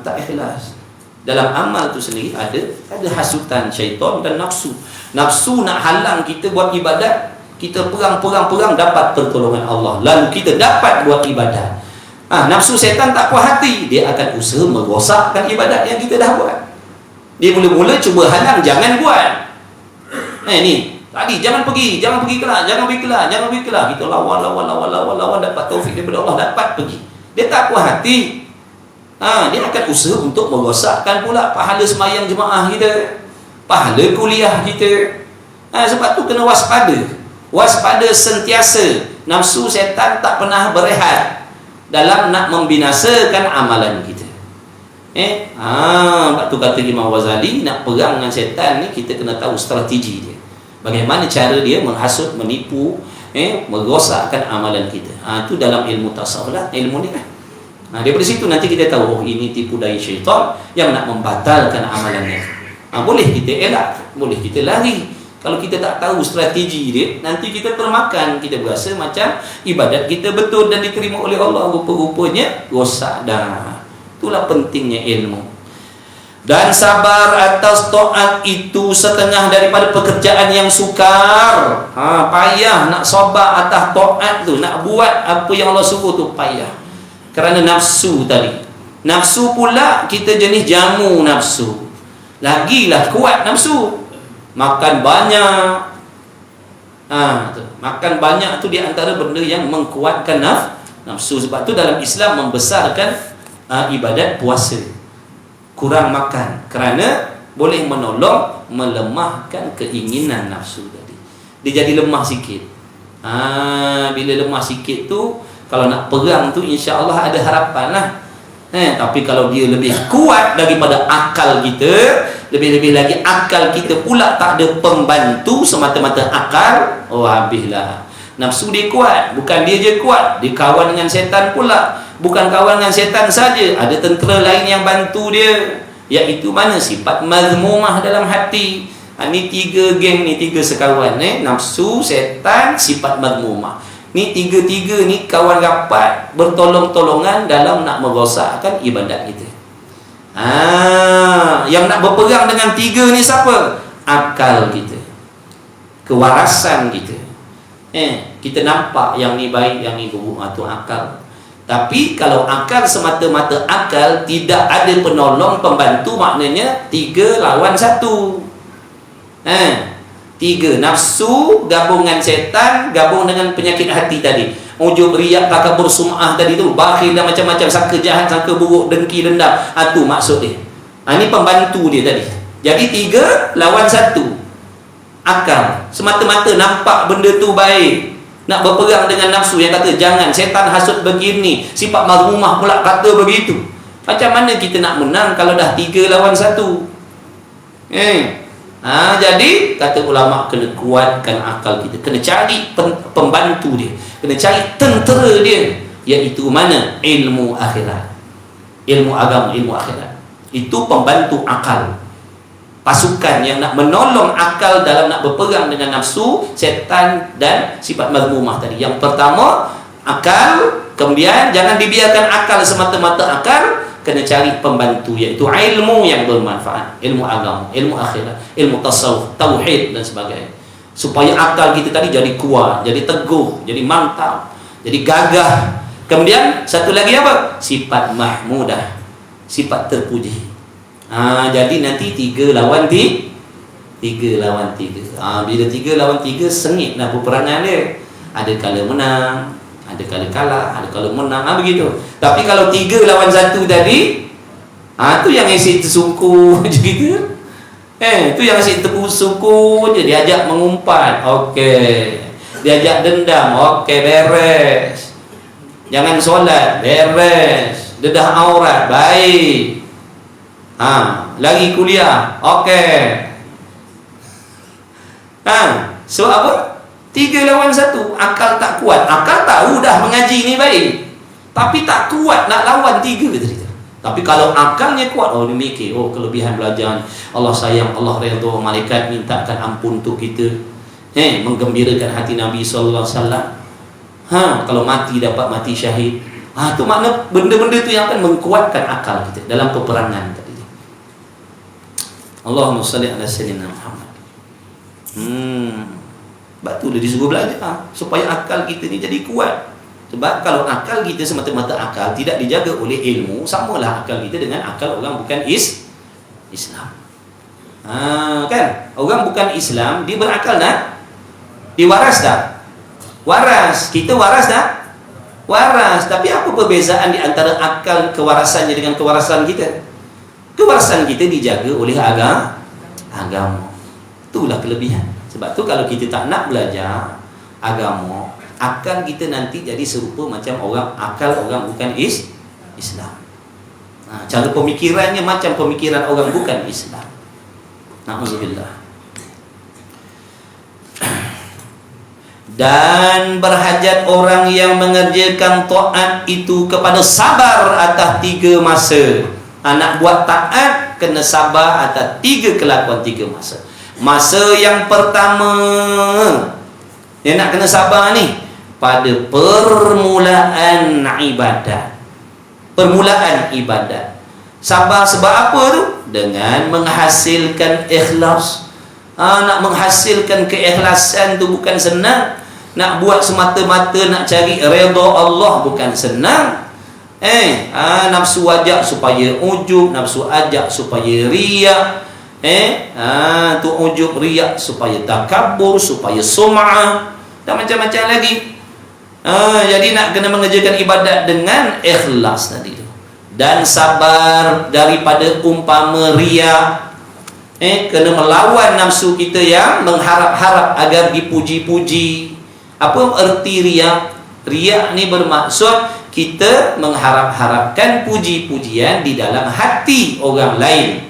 Tak ikhlas. Dalam amal tu sendiri ada hasutan syaitan dan nafsu. Nafsu nak halang kita buat ibadat, kita perang dapat pertolongan Allah, lalu kita dapat buat ibadat. Nafsu syaitan tak puas hati, dia akan usaha merosakkan ibadat yang kita dah buat. Dia mula-mula cuba halang, jangan buat. Ni tadi jangan pergi kelah. Kita lawan dapat taufik daripada Allah, dapat pergi. Dia tak puas hati. Dia akan usaha untuk merosakkan pula pahala semayang jemaah kita, pahala kuliah kita. Sebab tu kena waspada sentiasa. Nafsu setan tak pernah berehat dalam nak membinasakan amalan kita. Sebab tu kata Imam Ghazali, nak perang dengan setan ni kita kena tahu strategi dia. Bagaimana cara dia menghasut, menipu, merosakkan amalan kita. Itu dalam ilmu tasawuf lah, ilmu ni kan. Daripada situ nanti kita tahu, ini tipu daya syaitan yang nak membatalkan amalannya. Boleh kita elak, boleh kita lari. Kalau kita tak tahu strategi dia, nanti kita termakan. Kita berasa macam ibadat kita betul dan diterima oleh Allah, rupa-rupanya rosak dah. Itulah pentingnya ilmu. Dan sabar atas taat itu setengah daripada pekerjaan yang sukar. Payah nak sabar atas taat tu, nak buat apa yang Allah suruh tu payah. Kerana nafsu tadi. Nafsu pula kita jenis jamu nafsu. Lagilah kuat nafsu. Makan banyak. Makan banyak tu di antara benda yang mengkuatkan nafsu. Sebab tu dalam Islam membesarkan ibadat puasa. Kurang makan kerana boleh menolong melemahkan keinginan nafsu tadi. Dia jadi lemah sikit. Bila lemah sikit tu, kalau nak perang tu insya-Allah ada harapan lah. Tapi kalau dia lebih kuat daripada akal kita, lebih-lebih lagi akal kita pula tak ada pembantu, semata-mata akal, habislah. Nafsu dia kuat, bukan dia je kuat, dia kawan dengan setan pula. Bukan kawan dengan setan saja, ada tentera lain yang bantu dia, iaitu mana? Sifat mazmumah dalam hati. Ni tiga geng ni, tiga sekawan nafsu, setan, sifat mazmumah. Ni tiga-tiga ni kawan rapat, bertolong-tolongan dalam nak merosakkan ibadat kita. Yang nak berperang dengan tiga ni siapa? Akal kita, kewarasan kita. Kita nampak yang ni baik, yang ni buruk, tu akal. Tapi kalau akal semata-mata akal, tidak ada penolong, pembantu, maknanya 3 lawan 1. 3 nafsu gabung dengan setan, gabung dengan penyakit hati tadi. Ujub, riak, takabur, sum'ah tadi tu, bakhil dan macam-macam, sangka jahat, sangka buruk, dengki, dendam. Tu maksud dia. Ini pembantu dia tadi. Jadi 3 lawan 1. Akal semata-mata nampak benda tu baik, nak berperang dengan nafsu yang kata jangan, setan hasut begini, sifat mazmumah pula kata begitu. Macam mana kita nak menang kalau dah 3 lawan 1? Jadi kata ulama, kena kuatkan akal kita, kena cari pembantu dia, kena cari tentera dia, iaitu mana? Ilmu akhirat, ilmu agama, ilmu akhirat. Itu pembantu akal, pasukan yang nak menolong akal dalam nak berperang dengan nafsu, setan dan sifat mazmumah tadi. Yang pertama akal, kemudian jangan dibiarkan akal semata-mata akal, kena cari pembantu, iaitu ilmu yang bermanfaat, ilmu agama, ilmu akhirat, ilmu tasawuf, tauhid dan sebagainya, supaya akal kita tadi jadi kuat, jadi teguh, jadi mantap, jadi gagah. Kemudian satu lagi apa? Sifat mahmudah, sifat terpuji. Jadi nanti 3 lawan 3. 3 lawan 3. Bila 3 lawan 3 sengit lah peperangan dia. Ada kala menang, ada kala kalah, ada kala menang, begitu. Tapi kalau 3 lawan 1 tadi, tu yang isi tersungkur macam gitu. Itu yang asyik suku je, diajak mengumpat, okey. Diajak dendam, okey, beres. Jangan solat, beres. Dedah aurat, baik. Lagi kuliah, okey. So apa? 3 lawan 1. Akal tak kuat. Akal tahu dah mengaji ni baik, tapi tak kuat nak lawan 3 tadi. Tapi kalau akalnya kuat, dia mikir, kelebihan belajar ni, Allah sayang, Allah redha, malaikat mintakan ampun untuk kita, menggembirakan hati Nabi sallallahu alaihi wasallam. Kalau mati dapat mati syahid. Tu makna benda-benda tu yang akan menguatkan akal kita dalam peperangan tadi. Allahumma salli ala sayyidina Muhammad. Sebab tu dia disuruh belajar supaya akal kita ni jadi kuat. Sebab kalau akal kita semata-mata akal tidak dijaga oleh ilmu, samalah akal kita dengan akal orang bukan Islam. Kan? Orang bukan Islam, dia berakal tak? Dia waras tak? Waras. Kita waras tak? Waras. Tapi apa perbezaan di antara akal kewarasannya dengan kewarasan kita? Kewarasan kita dijaga oleh agama. Itulah kelebihan. Sebab tu kalau kita tak nak belajar agama, akal kita nanti jadi serupa macam akal orang bukan Islam. Cara pemikirannya macam pemikiran orang bukan Islam. Na'udzubillah. Dan berhajat orang yang mengerjakan taat itu kepada sabar atas 3 masa. Nak buat taat kena sabar atas 3 kelakuan 3 masa. Masa yang pertama, dia nak kena sabar ni pada permulaan ibadat. Permulaan ibadat. Sabar sebab apa tu? Dengan menghasilkan ikhlas. Nak menghasilkan keikhlasan tu bukan senang. Nak buat semata-mata nak cari redha Allah bukan senang. Nafsu ajak supaya ujub, nafsu ajak supaya riak. Tu ujub, riak supaya takabur, supaya sum'ah dan macam-macam lagi. Jadi nak kena mengerjakan ibadat dengan ikhlas tadi tu. Dan sabar daripada umpama riak. Kena melawan nafsu kita yang mengharap-harap agar dipuji-puji. Apa erti riak? Riak ni bermaksud kita mengharap-harapkan puji-pujian di dalam hati orang lain.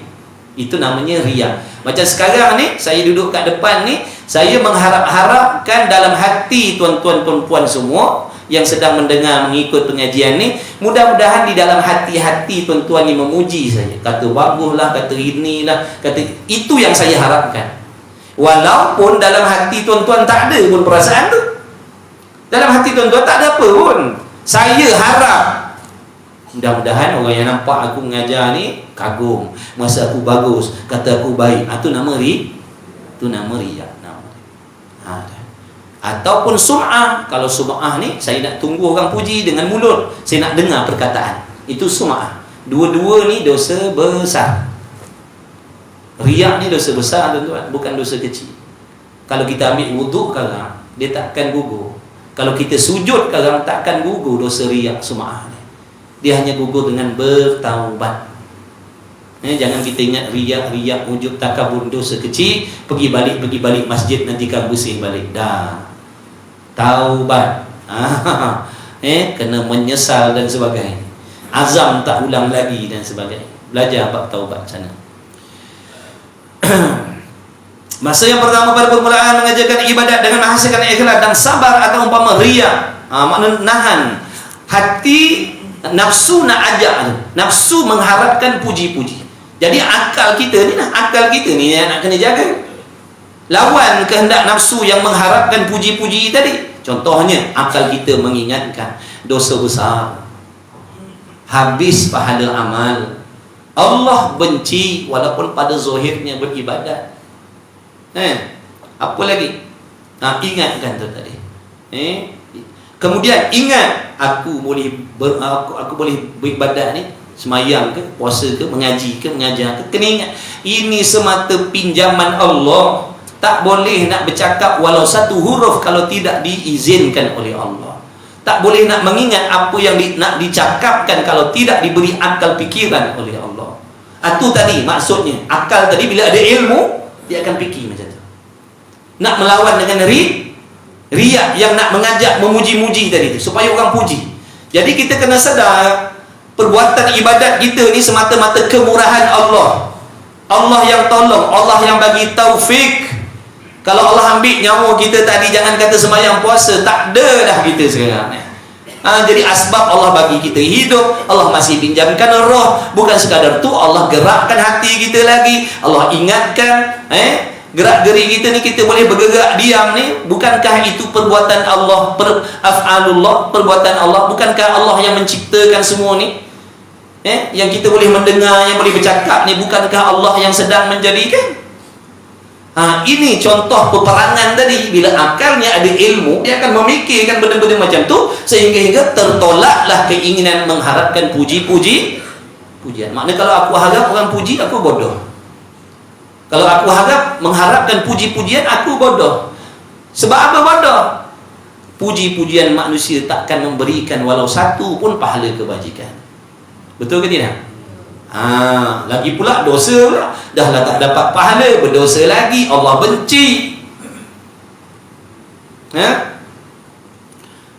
Itu namanya riak. Macam sekarang ni, saya duduk kat depan ni, saya mengharap-harapkan dalam hati tuan-tuan puan-puan semua yang sedang mendengar, mengikut pengajian ni, mudah-mudahan di dalam hati-hati tuan-tuan ni memuji saya. Kata baguslah, kata inilah, kata itu yang saya harapkan. Walaupun dalam hati tuan-tuan tak ada pun perasaan tu. Dalam hati tuan-tuan tak ada apa pun. Saya harap mudah-mudahan orang yang nampak aku mengajar ni kagum, masa aku bagus, kata aku baik. Itu nama itu nama riak. Ataupun sum'ah. Kalau sum'ah ni saya nak tunggu orang puji dengan mulut, saya nak dengar perkataan. Itu sum'ah. Dua-dua ni dosa besar. Riak ni dosa besar tuan-tuan, bukan dosa kecil. Kalau kita ambil wuduk sekarang, dia takkan gugur. Kalau kita sujud sekarang, takkan gugur dosa riak sum'ah ni. Dia hanya gugur dengan bertaubat. Jangan kita ingat riak, ujub, takabur dosa kecil, pergi balik masjid nanti kan bersih balik. Dah taubat. Kena menyesal dan sebagainya. Azam tak ulang lagi dan sebagainya. Belajar bab taubat sana. Masa yang pertama pada permulaan mengerjakan ibadat dengan menghasilkan ikhlas dan sabar atau umpama riak. Makna nahan hati nafsu nak ajak tu. Nafsu mengharapkan puji-puji. Jadi akal kita ni yang nak kena jaga. Lawan kehendak nafsu yang mengharapkan puji-puji tadi. Contohnya akal kita mengingatkan dosa besar, habis pahala amal, Allah benci walaupun pada zahirnya beribadat. Apa lagi? Ingatkan tu tadi. Kemudian ingat aku boleh beribadat ni, semayang ke, puasa ke, mengaji ke, mengajar ke, kena ingat ini semata pinjaman Allah. Tak boleh nak bercakap walau satu huruf kalau tidak diizinkan oleh Allah. Tak boleh nak mengingat apa yang nak dicakapkan kalau tidak diberi akal fikiran oleh Allah. Itu tadi maksudnya. Akal tadi bila ada ilmu, dia akan fikir macam tu. Nak melawan dengan riak yang nak mengajak memuji-muji tadi tu, supaya orang puji. Jadi kita kena sedar perbuatan ibadat kita ni semata-mata kemurahan Allah. Allah yang tolong, Allah yang bagi taufik. Kalau Allah ambil nyawa kita tadi, jangan kata sembahyang puasa, tak ada dah kita sekarang. Jadi asbab Allah bagi kita hidup, Allah masih pinjamkan roh. Bukan sekadar tu, Allah gerakkan hati kita lagi, Allah ingatkan gerak-geri kita ni, kita boleh bergerak diam ni. Bukankah itu perbuatan Allah, af'alullah, perbuatan Allah? Bukankah Allah yang menciptakan semua ni? Yang kita boleh mendengar, yang boleh bercakap ni, bukankah Allah yang sedang menjadikan? Ini contoh peperangan tadi. Bila akalnya ada ilmu, dia akan memikirkan benda-benda macam tu, sehingga tertolaklah keinginan mengharapkan pujian. Maknanya kalau aku harap orang puji, aku bodoh. Kalau aku harap mengharapkan puji-pujian, aku bodoh. Sebab apa bodoh? Puji-pujian manusia takkan memberikan walau satu pun pahala kebajikan. Betul ke tidak? Lagi pula dosa pula. Dah lah tak dapat pahala, berdosa lagi, Allah benci.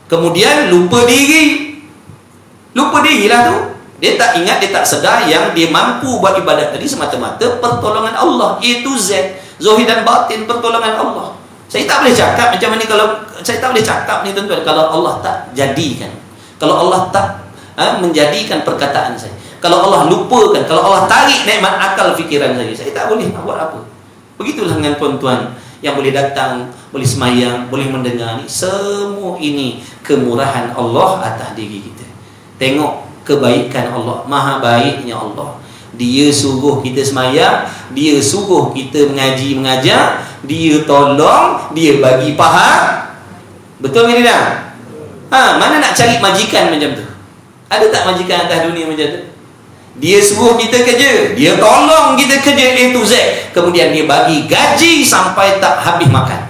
Kemudian lupa diri. Lupa dirilah tu. Dia tak ingat, dia tak sedar yang dia mampu buat ibadat tadi semata-mata pertolongan Allah. Itu Z, zahir dan batin, pertolongan Allah. Saya tak boleh cakap macam ni, kalau saya tak boleh cakap ni tuan-tuan, kalau Allah tak jadikan, kalau Allah tak menjadikan perkataan saya, kalau Allah lupakan, kalau Allah tarik nikmat akal fikiran saya tak boleh nak buat apa. Begitulah dengan tuan-tuan yang boleh datang, boleh semayang, boleh mendengar ni. Semua ini kemurahan Allah atas diri kita. Tengok kebaikan Allah, maha baiknya Allah. Dia suruh kita semayang, dia suruh kita mengaji, mengajar, dia tolong, dia bagi faham. Betul ke tidak? Mana nak cari majikan macam tu? Ada tak majikan atas dunia macam tu? Dia suruh kita kerja, dia tolong kita kerja A to Z, kemudian dia bagi gaji sampai tak habis makan.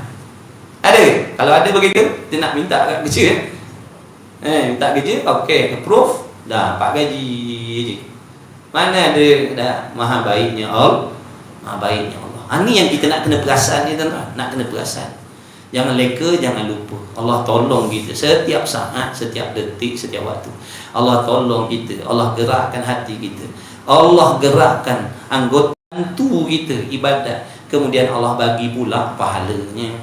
Ada? Kalau ada begitu, dia nak minta kat kerja, minta kerja, okey, approve, dah dapat gaji je. Mana ada? Dah. Maha baiknya Allah, maha baiknya Allah. Ini yang kita nak kena perasan ni tuan-tuan, nak kena perasan. Jangan leka, jangan lupa. Allah tolong kita setiap saat, setiap detik, setiap waktu. Allah tolong kita, Allah gerakkan hati kita, Allah gerakkan anggota tu kita ibadat, kemudian Allah bagi pula pahalanya.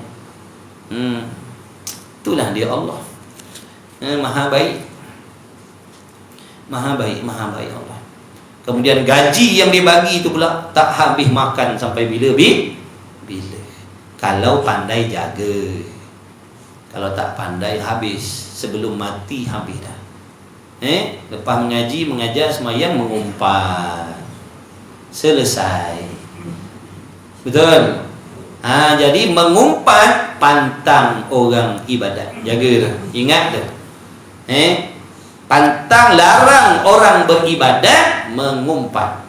Itulah dia Allah. Maha baik, maha baik, maha baik Allah. Kemudian gaji yang dibagi itu pula tak habis makan sampai bila? Kalau pandai jaga. Kalau tak pandai, habis. Sebelum mati, habis dah. Lepas mengaji, mengajar, semayang, mengumpat, selesai. Betul? Jadi mengumpat pantang orang ibadat. Jaga dah. Ingat dah. Pantang larang orang beribadat mengumpat.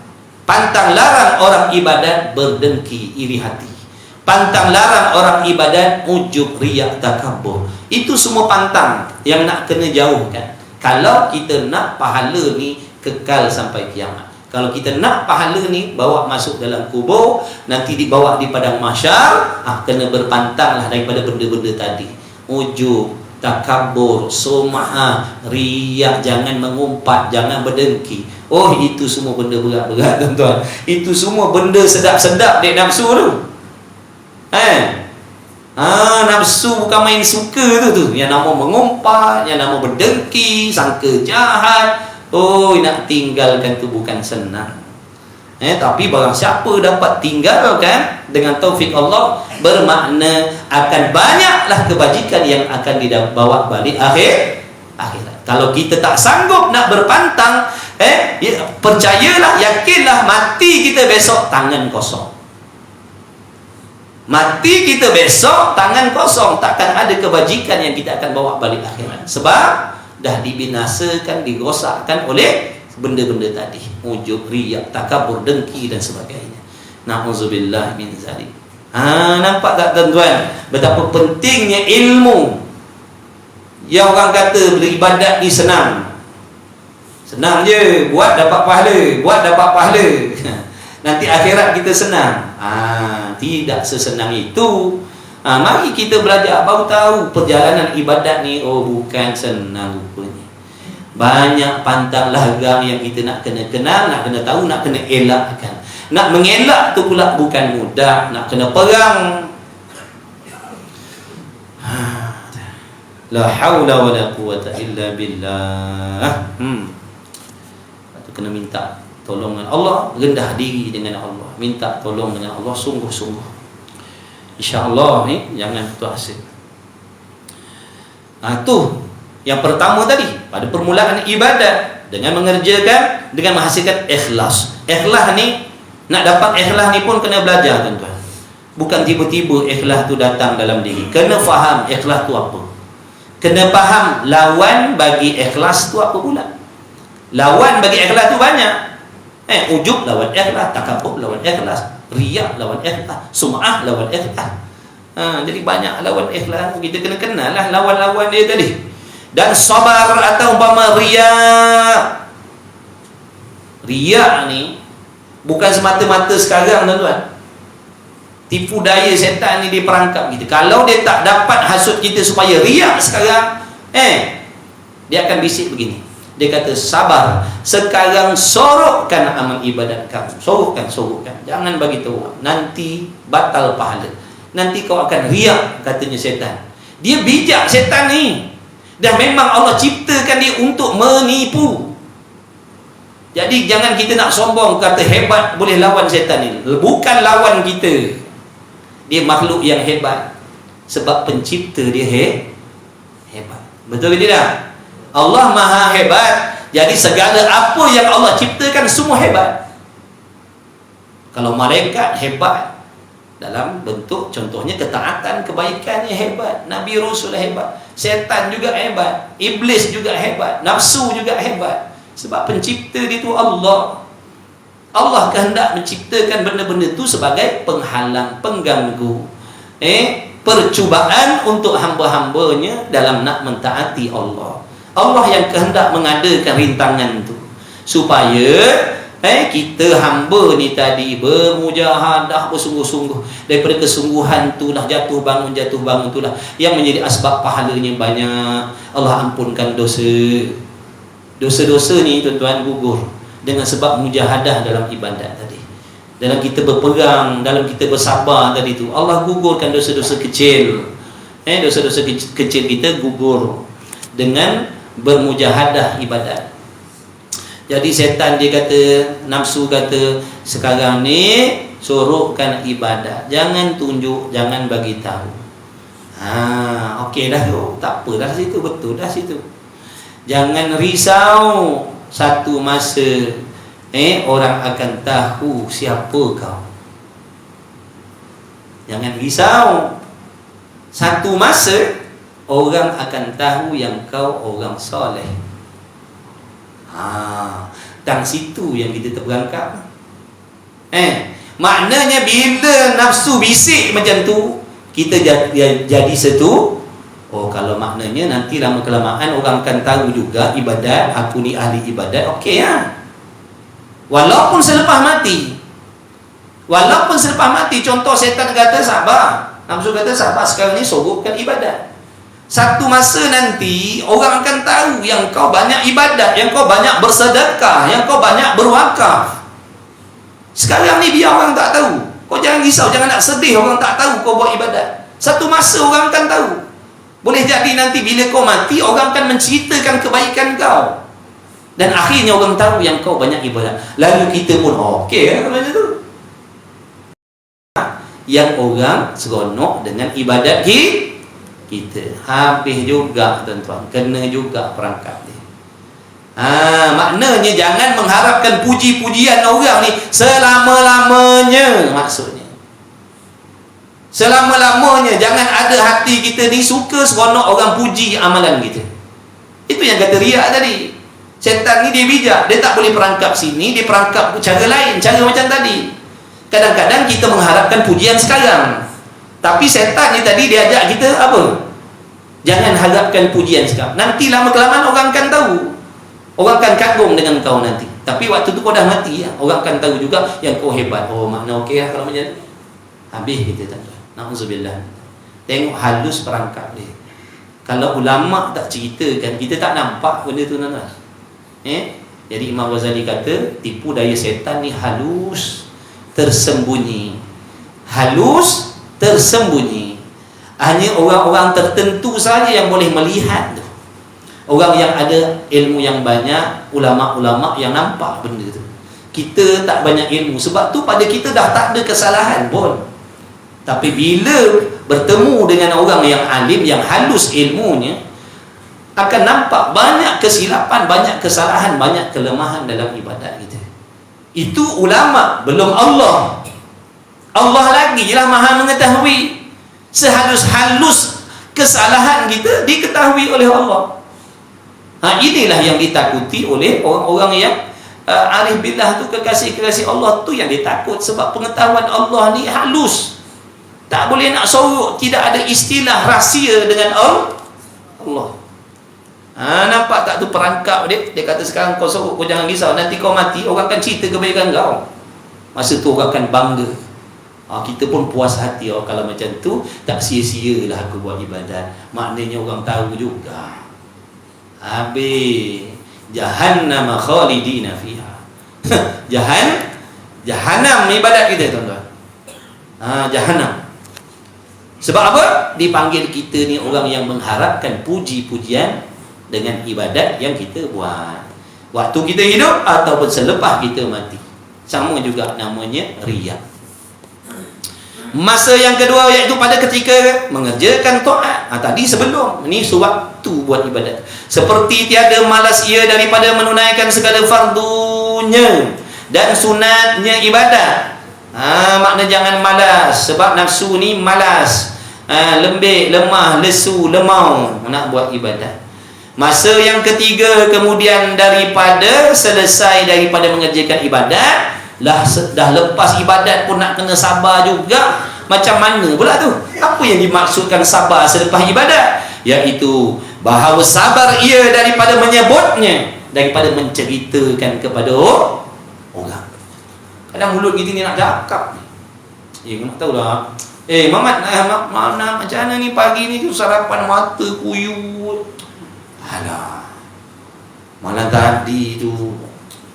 Pantang larang orang ibadat berdengki, iri hati. Pantang larang orang ibadat ujub, riak, takabur. Itu semua pantang yang nak kena jauhkan. Kalau kita nak pahala ni kekal sampai kiamat. Kalau kita nak pahala ni bawa masuk dalam kubur, nanti dibawa di padang mahsyar, kena berpantanglah daripada benda-benda tadi. Ujub, takabur, sum'ah, riak, jangan mengumpat, jangan berdengki. Oh, itu semua benda berat-berat tuan-tuan. Itu semua benda sedap-sedap dek nafsu tu. Nafsu bukan main suka tu. Yang nama mengumpat, yang nama berdengki, sangka jahat. Nak tinggalkan tu bukan senang. Tapi barang siapa dapat tinggalkan dengan taufik Allah, bermakna akan banyaklah kebajikan yang akan dibawa balik akhirat. Kalau kita tak sanggup nak berpantang, percayalah, yakinlah, mati kita besok tangan kosong. Mati kita besok tangan kosong, takkan ada kebajikan yang kita akan bawa balik akhirat. Sebab dah dibinasakan, dirosakkan oleh benda-benda tadi. Ujub, riak, takabur, dengki dan sebagainya. Na'udzubillah min zalik. Nampak tak tuan-tuan betapa pentingnya ilmu? Yang orang kata beribadat ni senang. Senang je, buat dapat pahala, buat dapat pahala. Nanti akhirat kita senang. Tidak sesenang itu. Mari kita belajar, baru tahu perjalanan ibadat ni, oh bukan senang rupanya. Banyak pantang larang yang kita nak kena kenal, nak kena tahu, nak kena elakkan. Nak mengelak tu pula bukan mudah, nak kena perang. La haula wala quwata illa billah. Itu kena minta tolong dengan Allah, rendah diri dengan Allah, minta tolong dengan Allah sungguh-sungguh. Insya-Allah jangan putus asa. Tu yang pertama tadi, pada permulaan ibadat dengan mengerjakan, dengan menghasilkan ikhlas. Ikhlas ni, nak dapat ikhlas ni pun kena belajar tuan-tuan. Bukan tiba-tiba ikhlas tu datang dalam diri. Kena faham ikhlas tu apa. Kena faham lawan bagi ikhlas tu apa pula. Lawan bagi ikhlas tu banyak. Ujub lawan ikhlas, takabur lawan ikhlas, riak lawan ikhlas, sum'ah lawan ikhlas. Jadi banyak lawan ikhlas. Kita kena kenal lah lawan-lawan dia tadi. Dan sabar atau umpama riak. Riak ni bukan semata-mata sekarang tuan-tuan. Tipu daya setan ni dia perangkap kita. Kalau dia tak dapat hasut kita supaya riak sekarang, dia akan bisik begini. Dia kata, sabar, sekarang sorokkan amal ibadat kamu. Sorokkan. Jangan bagi tahu. Nanti batal pahala. Nanti kau akan riak, katanya setan. Dia bijak setan ni. Dan memang Allah ciptakan dia untuk menipu. Jadi jangan kita nak sombong kata hebat boleh lawan setan ni. Bukan lawan kita. Dia makhluk yang hebat. Sebab pencipta dia hebat. Betul ke tidak? Allah maha hebat. Jadi segala apa yang Allah ciptakan semua hebat. Kalau malaikat hebat dalam bentuk contohnya ketaatan, kebaikannya hebat. Nabi Rasul hebat. Setan juga hebat. Iblis juga hebat. Nafsu juga hebat. Sebab pencipta dia tu Allah. Allah kehendak menciptakan benda-benda itu sebagai penghalang, pengganggu, percubaan untuk hamba-hambanya dalam nak mentaati Allah. Allah yang kehendak mengadakan rintangan itu supaya kita hamba ni tadi bermujahadah, bersungguh-sungguh. Daripada kesungguhan itulah jatuh bangun itulah yang menjadi asbab pahalanya banyak. Allah ampunkan dosa-dosa ni tuan-tuan gugur dengan sebab mujahadah dalam ibadat tadi. Dalam kita berperang, dalam kita bersabar tadi tu, Allah gugurkan dosa-dosa kecil. Dosa-dosa kecil kita gugur dengan bermujahadah ibadat. Jadi setan dia kata, nafsu kata, sekarang ni suruhkan ibadat. Jangan tunjuk, jangan bagi tahu. Okey dah tu. Tak apa dah situ, betul dah situ. Jangan risau. Satu masa orang akan tahu siapa kau. Jangan risau. Satu masa orang akan tahu yang kau orang soleh. Tang situ yang kita terperangkap. Maknanya bila nafsu bisik macam tu, kita jadi satu. Kalau maknanya nanti lama kelamaan orang akan tahu juga ibadat, aku ni ahli ibadat, okey walaupun selepas mati. Contoh setan kata sabar, nafsu kata sabar, sekarang ni sorokkan ibadat. Satu masa nanti orang akan tahu yang kau banyak ibadat, yang kau banyak bersedekah, yang kau banyak berwakaf. Sekarang ni biar orang tak tahu. Kau jangan risau, jangan nak sedih orang tak tahu kau buat ibadat. Satu masa orang akan tahu. Boleh jadi nanti bila kau mati, orang akan menceritakan kebaikan kau. Dan akhirnya orang tahu yang kau banyak ibadat. Lalu kita pun okey macam tu. Yang orang seronok dengan ibadat kita. Habis juga tuan-tuan. Kena juga perangkap dia. Maknanya jangan mengharapkan puji-pujian orang ni selama-lamanya, maksudnya. Selama-lamanya jangan ada hati kita ni suka seronok orang puji amalan kita. Itu yang kata riak tadi. Setan ni dia bijak, dia tak boleh perangkap sini, dia perangkap cara lain, cara macam tadi. Kadang-kadang kita mengharapkan pujian sekarang, tapi setan ni tadi dia ajak kita apa? Jangan harapkan pujian sekarang. Nanti lama kelamaan orang akan tahu. Orang akan kagum dengan kau nanti. Tapi waktu tu kau dah mati, ya, orang akan tahu juga yang kau hebat. Oh, makna okey lah kalau macam ni. Habis kita tak. Na'udzubillah. Tengok halus perangkap dia. Kalau ulama tak ceritakan, kita tak nampak benda tu tuan-tuan. Jadi Imam Ghazali kata, tipu daya setan ni halus, tersembunyi. Halus, tersembunyi. Hanya orang-orang tertentu saja yang boleh melihat tu. Orang yang ada ilmu yang banyak, ulama-ulama yang nampak benda tu. Kita tak banyak ilmu, sebab tu pada kita dah tak ada kesalahan pun. Tapi bila bertemu dengan orang yang alim, yang halus ilmunya, akan nampak banyak kesilapan, banyak kesalahan, banyak kelemahan dalam ibadat kita. Itu ulama, belum Allah. Allah lagi lah maha mengetahui. Sehalus-halus kesalahan kita diketahui oleh Allah. Inilah yang ditakuti oleh orang-orang yang arif billah tu, kekasih-kekasih Allah tu yang ditakut. Sebab pengetahuan Allah ni halus, tak boleh nak sorok, tidak ada istilah rahsia dengan Allah. Nampak tak tu perangkap dia? Dia kata sekarang kau sorok, kau jangan risau, nanti kau mati orang akan cerita kebaikan kau. Masa tu orang akan bangga. Kita pun puas hati, kalau macam tu tak sia-sialah aku buat ibadat. Maknanya orang tahu juga. Habis jahannam khalidina fiha. Jahannam ibadat kita, tuan-tuan. Jahannam. Sebab apa? Dipanggil kita ni orang yang mengharapkan puji-pujian dengan ibadat yang kita buat waktu kita hidup ataupun selepas kita mati. Sama juga namanya riya. Masa yang kedua iaitu pada ketika mengerjakan taat. Tadi sebelum ni sewaktu buat ibadat. Seperti tiada malas ia daripada menunaikan segala fardunya dan sunatnya ibadat. Makna jangan malas, sebab nafsu ni malas, lembik, lemah, lesu, lemau nak buat ibadat. Masa yang ketiga kemudian daripada selesai daripada mengerjakan ibadat, dah lepas ibadat pun nak kena sabar juga. Macam mana pula tu? Apa yang dimaksudkan sabar selepas ibadat? Iaitu bahawa sabar ia daripada menyebutnya, daripada menceritakan kepada orang. Kadang mulut kita ni nak cakap ni, kau nak tahu lah, Mamat, macam mana ni pagi ni tu sarapan mata kuyut. Alah, malam tadi tu,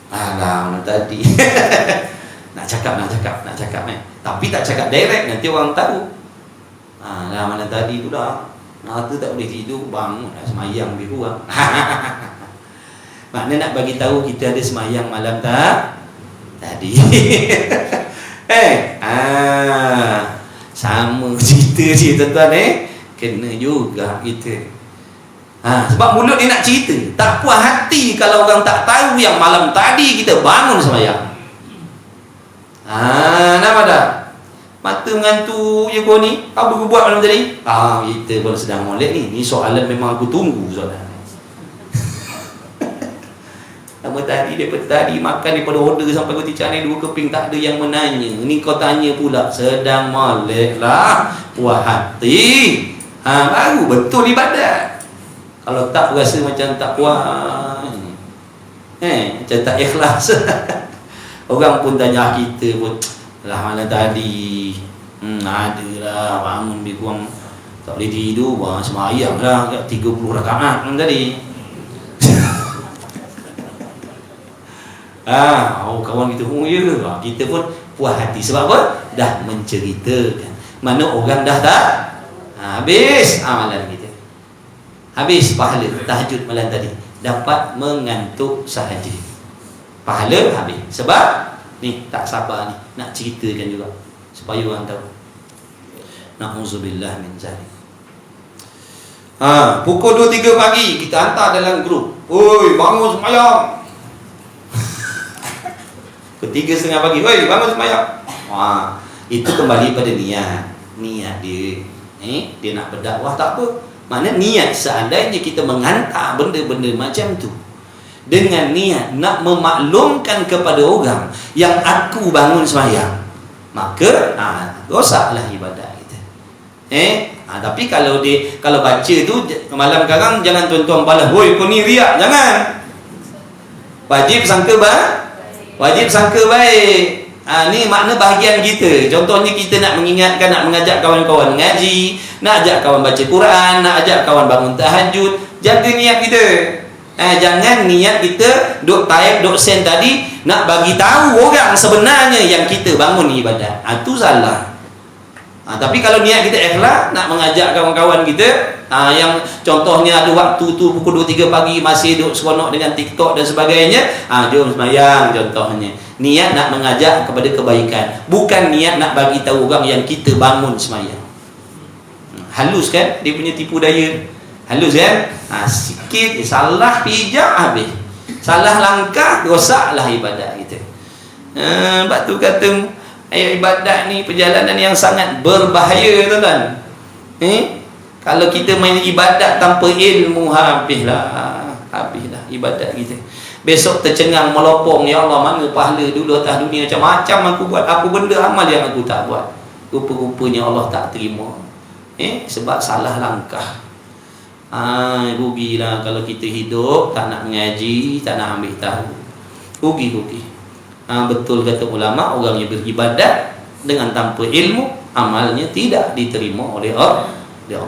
malam tadi nak cakap tapi tak cakap direct, nanti orang tahu. Malam tadi tu dah mata tak boleh tidur, bangun dah semayang lebih kurang. Makna nak bagi tahu kita ada semayang malam tadi. Sama cerita je tuan-tuan, kena juga kita. Sebab mulut dia nak cerita, tak puas hati kalau orang tak tahu yang malam tadi kita bangun sembahyang. Nama dah mata mengantuk je kau ni, apa kau buat malam tadi? Kita pun sedang molek ni. Ni soalan memang aku tunggu soalan. Nama tadi, daripada tadi makan daripada order sampai kau ticak ni 2 keping, tak ada yang menanya. Ni kau tanya pula, sedang molek lah, puas hati. Baru betul ibadat. Kalau tak rasa macam tak puas, macam tak ikhlas. Orang pun tanya kita pun, lah malam tadi adalah bangun lebih kurang tak boleh tidur, semayang lah 30 rakaat malam tadi. Kawan kita pun kita pun puas hati. Sebab apa? Dah menceritakan. Mana orang dah tak habis amalan kita, habis pahala tahajud malam tadi, dapat mengantuk sahaja, pahala habis. Sebab ni tak sabar ni nak ceritakan juga supaya orang tahu. Na'udzubillah min zalik. Pukul 2-3 pagi kita hantar dalam grup, oi bangun sembahyang. Ketiga 3:30 pagi, oi bangun sembahyang. Itu kembali pada niat dia. Dia nak berdakwah tak apa. Mana niat, seandainya kita menghantar benda-benda macam tu dengan niat nak memaklumkan kepada orang yang aku bangun sembahyang, maka rosaklah ibadat kita. Tapi kalau baca tu malam sekarang, jangan tuan-tuan balas, woi kau ni riak, jangan. Wajib sangka wajib sangka baik. Ni makna bahagian kita. Contohnya kita nak mengingatkan, nak mengajak kawan-kawan ngaji, nak ajak kawan baca Quran, nak ajak kawan bangun tahajud. Jaga niat kita. Jangan niat kita duk type, duk send tadi nak bagi tahu orang sebenarnya yang kita bangun ibadat. Itu salah. Tapi kalau niat kita ikhlas nak mengajak kawan-kawan kita, yang contohnya ada waktu tu pukul 2-3 pagi masih duk seronok dengan TikTok dan sebagainya, jom sembahyang contohnya. Niat nak mengajak kepada kebaikan, bukan niat nak bagi tahu orang yang kita bangun sembahyang. Halus kan dia punya tipu daya. Halus kan? Sikit salah pijak habis. Salah langkah rosaklah ibadat kita. Sebab tu kata ibadat ni perjalanan yang sangat berbahaya, tuan-tuan. Kalau kita main ibadat tanpa ilmu, habislah ibadat kita. Besok tercengang melopong, ya Allah, mana pahala dulu atas dunia, macam-macam aku buat, apa benda amal yang aku tak buat. Rupa-rupanya Allah tak terima. Sebab salah langkah. Rugilah kalau kita hidup tak nak mengaji, tak nak ambil tahu. Rugi. Betul kata ulama, orang yang beribadat dengan tanpa ilmu, amalnya tidak diterima oleh Allah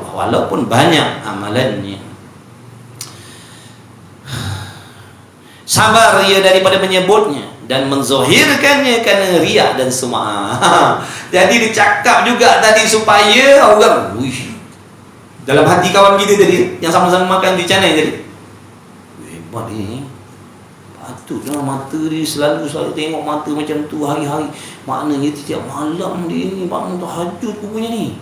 walaupun banyak amalannya. Sabar ia daripada menyebutnya dan menzohirkannya kerana riak dan sum'ah. Jadi dicakap juga tadi supaya orang, dalam hati kawan kita tadi yang sama-sama makan di channel tadi, hebat ni, patutlah mata dia selalu tengok mata macam tu hari-hari. Maknanya setiap malam dia ni bangun tahajud punya ni.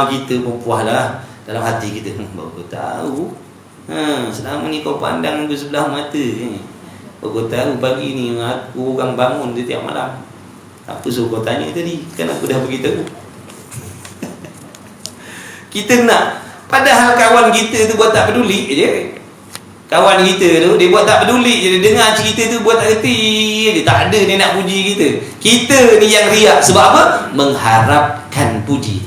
Kita pun puaslah dalam hati kita. Baru tahu selama ni kau pandang ke sebelah mata, baru tahu pagi ni aku orang bangun dia tiap malam. Apa suruh kau tanya tadi, kan aku dah beritahu. Kita nak, padahal kawan kita tu buat tak peduli je. Kawan kita tu dia buat tak peduli je, dia dengar cerita tu buat tak reti je, tak ada dia nak puji kita. Kita ni yang riak. Sebab apa? Mengharapkan puji.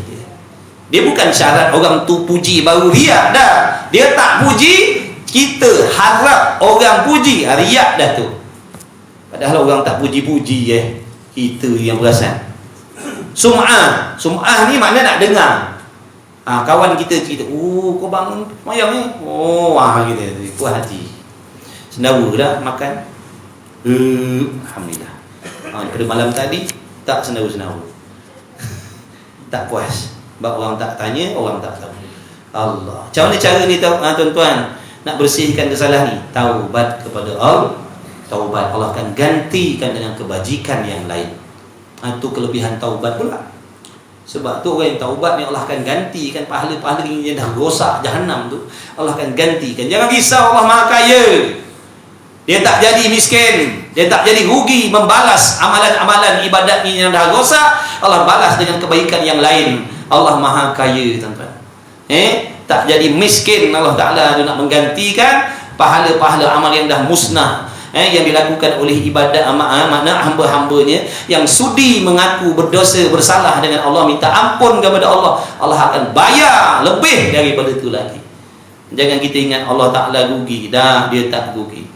Dia bukan syarat orang tu puji baru riak dah. Dia tak puji, kita harap orang puji, riak dah tu. Padahal orang tak puji-puji kita yang perasan. Sum'ah ni makna nak dengar. Kawan kita cerita, kau bangun mayang ni, kita puas hati, sendawa dah makan, alhamdulillah. Pada malam tadi tak sendawa-sendawa, tak puas. Sebab orang tak tanya, orang tak tahu. Allah, macam mana cara ni tuan-tuan nak bersihkan kesalahan ni? Taubat kepada Allah. Taubat Allah akan gantikan dengan kebajikan yang lain. Itu kelebihan taubat pula. Sebab tu orang yang taubat ni Allah akan gantikan pahala-pahala yang dah rosak jahanam tu, Allah akan gantikan. Jangan risau, Allah Maha Kaya. Dia tak jadi miskin, dia tak jadi rugi membalas amalan-amalan ibadat ni yang dah rosak. Allah balas dengan kebaikan yang lain. Allah Maha Kaya, tuan-tuan. Tak jadi miskin. Allah Ta'ala nak menggantikan pahala-pahala amal yang dah musnah, yang dilakukan oleh ibadat makna hamba-hambanya yang sudi mengaku berdosa bersalah dengan Allah, minta ampun kepada Allah. Allah akan bayar lebih daripada itu lagi. Jangan kita ingat Allah Ta'ala rugi. Dah, dia tak rugi.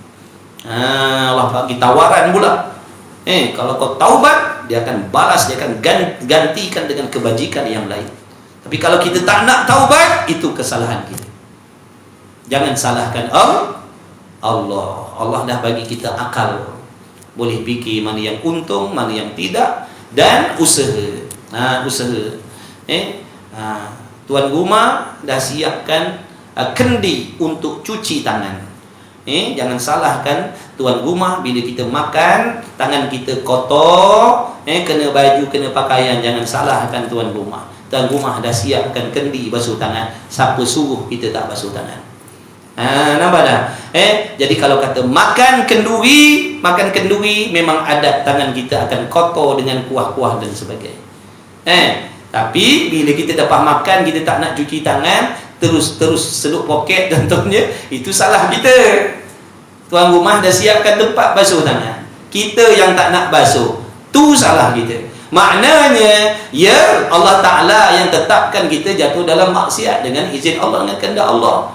Allah bagi tawaran pula. Kalau kau taubat, dia akan balas, dia akan gantikan dengan kebajikan yang lain. Tapi kalau kita tak nak taubat, itu kesalahan kita. Jangan salahkan Allah. Allah dah bagi kita akal, boleh fikir mana yang untung, mana yang tidak, dan usaha. Tuan rumah dah siapkan kendi untuk cuci tangan. Jangan salahkan tuan rumah bila kita makan, tangan kita kotor, kena baju, kena pakaian. Jangan salahkan tuan rumah. Tuan rumah dah siapkan kendi basuh tangan. Siapa suruh kita tak basuh tangan? Nampak dah? Jadi kalau kata makan kenduri memang adat tangan kita akan kotor dengan kuah-kuah dan sebagainya. Tapi bila kita dapat makan, kita tak nak cuci tangan, terus seduk poket contohnya, itu salah kita. Tuan rumah dah siapkan tempat basuh tangan, kita yang tak nak basuh, tu salah kita. Maknanya Allah Ta'ala yang tetapkan kita jatuh dalam maksiat dengan izin Allah, dengan kehendak Allah.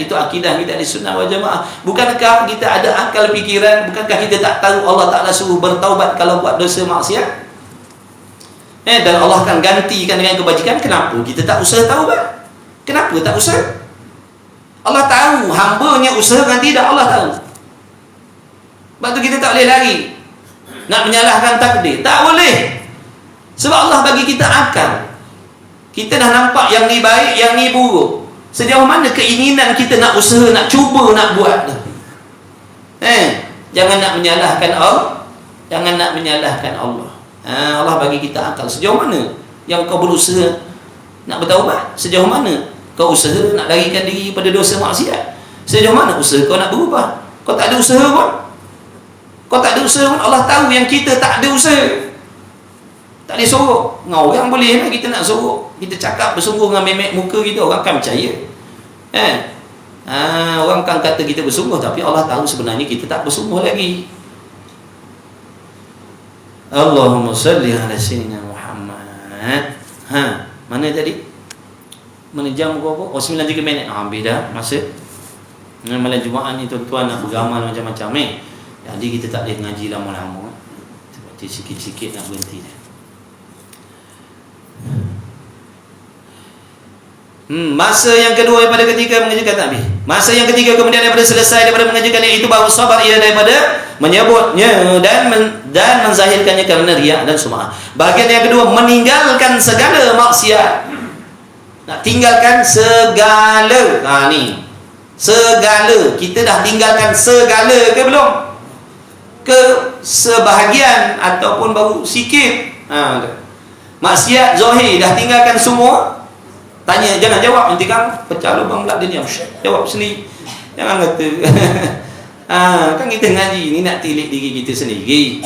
Itu akidah kita di Sunnah wal Jamaah. Bukankah kita ada akal pikiran? Bukankah kita tak tahu Allah Ta'ala suruh bertaubat kalau buat dosa maksiat? Dan Allah akan gantikan dengan kebajikan. Kenapa kita tak usaha taubat? Kenapa tak usaha? Allah tahu, hamba-Nya usahakan tidak, Allah tahu. Sebab tu kita tak boleh lari nak menyalahkan takdir. Tak boleh. Sebab Allah bagi kita akal. Kita dah nampak yang ni baik, yang ni buruk. Sejauh mana keinginan kita nak usaha, nak cuba, nak buat. Jangan nak menyalahkan Allah. Jangan nak menyalahkan Allah. Allah bagi kita akal. Sejauh mana yang kau berusaha nak bertaubat? Sejauh mana kau usaha nak larikan diri pada dosa maksiat? Sejauh mana usaha kau nak berubah? Kau tak ada usaha pun. Kau tak ada usaha pun. Allah tahu yang kita tak ada usaha. Tak boleh sorok. Dengan orang boleh lah kita nak sorok. Kita cakap bersungguh dengan memek muka kita, orang akan percaya. Orang kan kata kita bersungguh, tapi Allah tahu sebenarnya kita tak bersungguh lagi. Allahumma salli ala sayyidina Muhammad. Mana tadi? Mana jam berapa? 9:03 minit. Habis dah masa. Malam Jumaat ni tuan-tuan nak beramal macam-macam Jadi kita tak boleh ngaji lama-lama. Seperti sikit-sikit nak berhenti dah. Masa yang kedua daripada ketika mengerjakan takbir. Masa yang ketiga kemudian daripada selesai daripada mengerjakan itu baru sabar ia daripada menyebutnya dan menzahirkannya kerana riak dan sum'ah. Bahagian yang kedua meninggalkan segala maksiat. Nak tinggalkan segala. Ni. Segala. Kita dah tinggalkan segala ke belum? Ke sebahagian ataupun baru sikit? Maksiat zahir dah tinggalkan semua. Tanya, jangan jawab nanti kan pecah lubang pula dia diam. Jawab sendiri. Jangan kata kan kita ngaji ni nak tilik diri kita sendiri.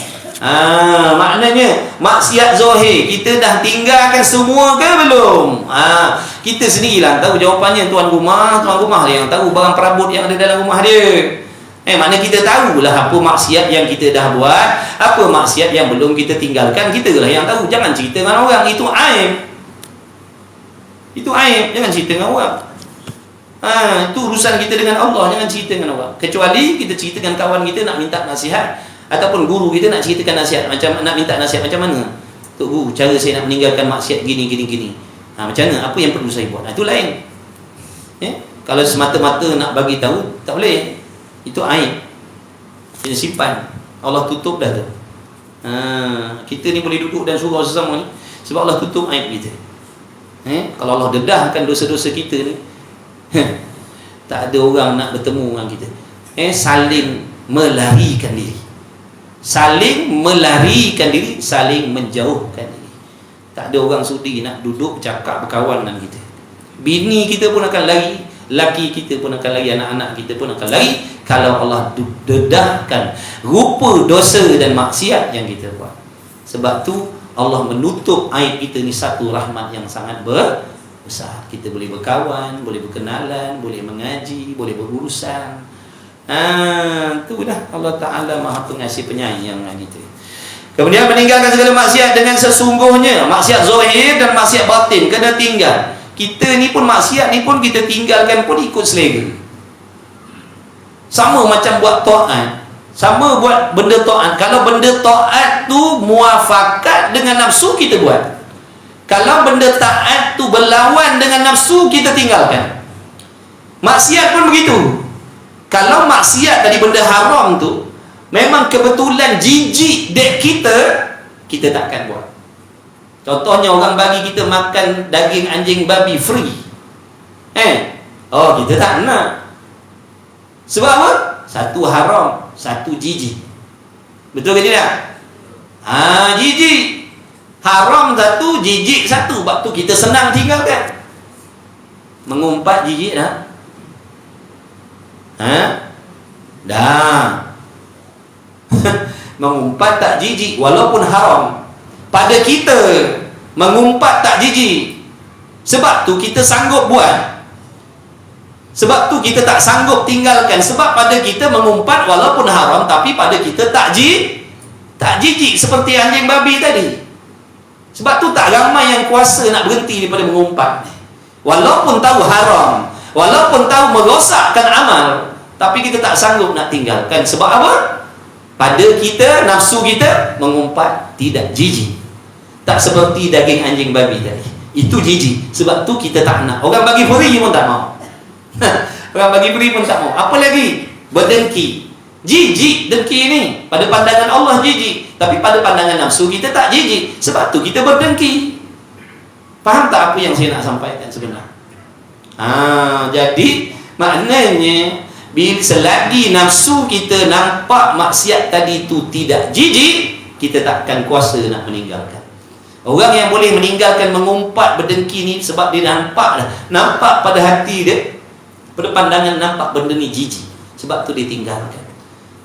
Maknanya maksiat zahir kita dah tinggalkan semua ke belum? Kita sendirilah tahu jawapannya. Tuan rumah dia yang tahu barang perabot yang ada dalam rumah dia. Maknanya kita tahulah apa maksiat yang kita dah buat, apa maksiat yang belum kita tinggalkan. Kita lah yang tahu. Jangan cerita dengan orang, itu aib. Itu aib, jangan cerita dengan orang. Itu urusan kita dengan Allah, jangan cerita dengan orang. Kecuali kita cerita dengan kawan kita nak minta nasihat, ataupun guru kita nak ceritakan nasihat, macam nak minta nasihat macam mana? Tok Guru, cara saya nak meninggalkan maksiat gini. Macam mana? Apa yang perlu saya buat? Itu lain. Kalau semata-mata nak bagi tahu, tak boleh. Itu aib. Kita simpan. Allah tutup dah tu. Kita ni boleh duduk dan surau sesama ni sebab Allah tutup aib kita. Kalau Allah dedahkan dosa-dosa kita ni, tak ada orang nak bertemu dengan kita. Saling melarikan diri. Saling melarikan diri, saling menjauhkan diri. Tak ada orang sudi nak duduk cakap berkawan dengan kita. Bini kita pun akan lari, laki kita pun akan lari, anak-anak kita pun akan lari kalau Allah dedahkan rupa dosa dan maksiat yang kita buat. Sebab tu Allah menutup aib kita ni satu rahmat yang sangat besar. Kita boleh berkawan, boleh berkenalan, boleh mengaji, boleh berurusan. Tu dah Allah Ta'ala Maha Pengasih Penyayang kita. Kemudian meninggalkan segala maksiat dengan sesungguhnya. Maksiat zahir dan maksiat batin kena tinggal. Kita ni pun maksiat ni pun kita tinggalkan pun ikut selera. Sama macam buat taat. Sama buat benda taat. Kalau benda taat tu muafakat dengan nafsu, kita buat. Kalau benda taat tu berlawan dengan nafsu, kita tinggalkan. Maksiat pun begitu. Kalau maksiat dari benda haram tu memang kebetulan jijik dek kita takkan buat. Contohnya orang bagi kita makan daging anjing babi free. Kita tak nak. Sebab apa? Satu haram, satu jijik. Betul ke tidak? Jijik. Haram satu, jijik satu. Sebab tu kita senang tinggalkan. Mengumpat jijik dah. Dah. Mengumpat tak jijik walaupun haram. Pada kita mengumpat tak jijik. Sebab tu kita sanggup buat. Sebab tu kita tak sanggup tinggalkan. Sebab pada kita mengumpat walaupun haram, tapi pada kita tak jijik seperti anjing babi tadi. Sebab tu tak ramai yang kuasa nak berhenti daripada mengumpat. Walaupun tahu haram, Walaupun tahu merosakkan amal, tapi kita tak sanggup nak tinggalkan. Sebab apa? Pada kita, nafsu kita mengumpat, tidak jijik. Tak seperti daging anjing babi tadi. Itu jijik. Sebab tu kita tak nak. Orang bagi free pun tak mau. Orang bagi free pun tak mau. Apa lagi? Berdengki. Jijik dengki ni. Pada pandangan Allah jijik. Tapi pada pandangan nafsu kita tak jijik. Sebab tu kita berdengki. Faham tak apa yang saya nak sampaikan sebenarnya? Jadi maknanya bila selagi nafsu kita nampak maksiat tadi tu tidak jijik, kita takkan kuasa nak meninggalkan. Orang yang boleh meninggalkan mengumpat berdengki ni sebab dia nampak pada hati dia, pada pandangan nampak benda ni jijik. Sebab tu dia tinggalkan.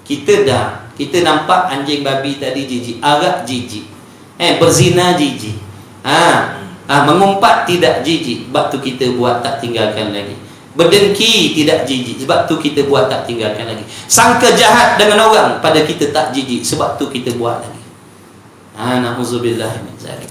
Kita nampak anjing babi tadi jijik, arak jijik, berzina jijik, mengumpat tidak jijik, sebab tu kita buat tak tinggalkan lagi. Berdengki tidak jijik, sebab tu kita buat tak tinggalkan lagi. Sangka jahat dengan orang, pada kita tak jijik, sebab tu kita buat lagi. Na'udzubillah min zalik.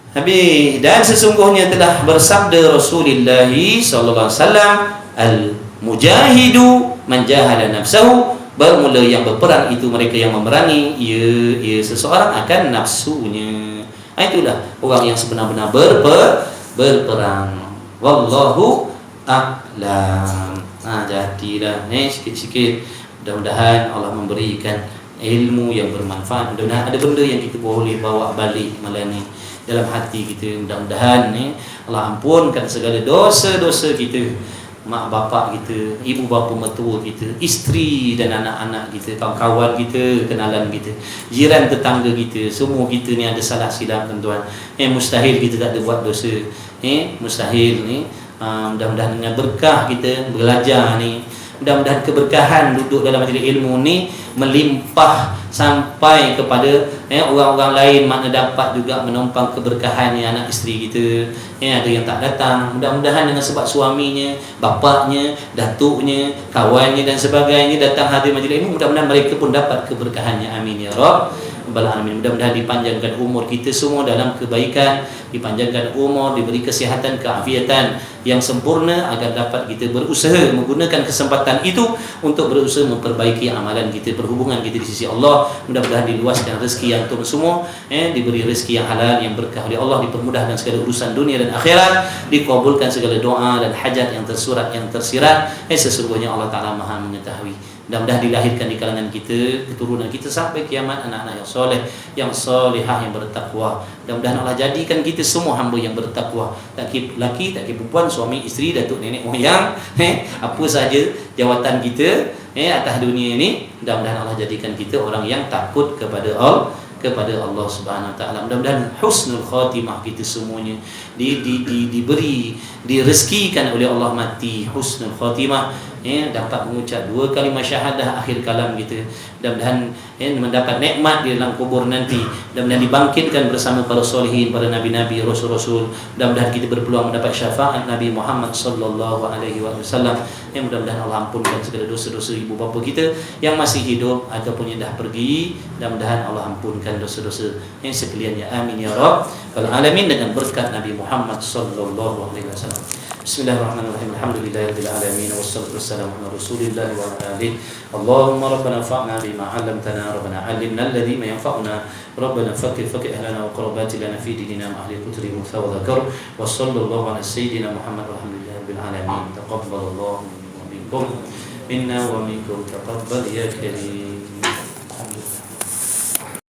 Habis, dan sesungguhnya telah bersabda Rasulullah sallallahu alaihi wasallam, al-mujahidu man jahada nafsahu, bermula yang berperang itu mereka yang memerangi ia seseorang akan nafsunya. Itulah orang yang sebenar-benar berperang. Wallahu a'lam. Jadilah sikit-sikit. Mudah-mudahan Allah memberikan ilmu yang bermanfaat. Mudah-mudahan ada benda yang kita boleh bawa balik malam ni dalam hati kita. Mudah-mudahan Allah ampunkan segala dosa-dosa kita, mak bapak kita, ibu bapa mertua kita, isteri dan anak-anak kita, kawan-kawan kita, kenalan kita, jiran tetangga kita. Semua kita ni ada salah silap tuan-tuan. Mustahil kita tak ada buat dosa. Mustahil ni. Mudah-mudahan dengan berkah kita belajar ni, mudah-mudahan keberkahan duduk dalam majlis ilmu ni melimpah sampai kepada orang-orang lain, makna dapat juga menumpang keberkahan anak isteri kita. Ada yang tak datang, mudah-mudahan dengan sebab suaminya, bapaknya, datuknya, kawannya dan sebagainya datang hadir majlis ilmu, mudah-mudahan mereka pun dapat keberkahannya. Amin ya rabbal alamin. Mudah-mudahan dipanjangkan umur kita semua dalam kebaikan, dipanjangkan umur, diberi kesihatan, keafiatan yang sempurna agar dapat kita berusaha menggunakan kesempatan itu untuk berusaha memperbaiki amalan kita, perhubungan kita di sisi Allah. Mudah-mudahan diluaskan rezeki antum semua, diberi rezeki yang halal, yang berkah oleh Allah, dipermudahkan segala urusan dunia dan akhirat, dikabulkan segala doa dan hajat yang tersurat, yang tersirat. Sesungguhnya Allah Ta'ala Maha mengetahui. Mudah-mudahan dilahirkan di kalangan kita, keturunan kita sampai kiamat, anak-anak yang soleh, yang solehah, yang bertakwa. Mudah-mudahan Allah jadikan kita semua hamba yang bertakwa. Tak kira lelaki, tak kira perempuan, suami, isteri, datuk, nenek, moyang, apa saja jawatan kita atas dunia ini. Mudah-mudahan Allah jadikan kita orang yang takut kepada Allah Subhanahu Wa Taala. Mudah-mudahan husnul khatimah kita semuanya diberi, direzekikan oleh Allah mati husnul khatimah, dapat mengucap 2 kalimah syahadah akhir kalam kita. Mudah-mudahan mendapat nikmat di dalam kubur nanti. Mudah-mudahan dibangkitkan bersama para solehin, para nabi-nabi, rasul-rasul. Mudah-mudahan kita berpeluang mendapat syafaat Nabi Muhammad sallallahu alaihi wasallam. Mudah-mudahan Allah ampunkan segala dosa-dosa ibu bapa kita yang masih hidup ataupun yang dah pergi. Mudah-mudahan Allah ampunkan dosa-dosa yang sekaliannya. Amin ya rabbal alamin, dengan berkat Nabi Muhammad sallallahu alaihi wasallam. Bismillahirrahmanirrahim. Alhamdulillahirabbil alamin, wassalatu wassalamu ala Rasulillah wa ala alihi. Allahumma rabbana fa'na bima 'allamtana, rabbana 'allimna alladhi ma yanfa'una, rabbana faqih ahlana wa qurabati lana fi dinina ma ahli kutri musa wa dzakar. Wa sallallahu ala sayyidina Muhammad walhamdulillahirabbil alamin. Taqabbalallahu minna wa minkum, taqabbal ya karim.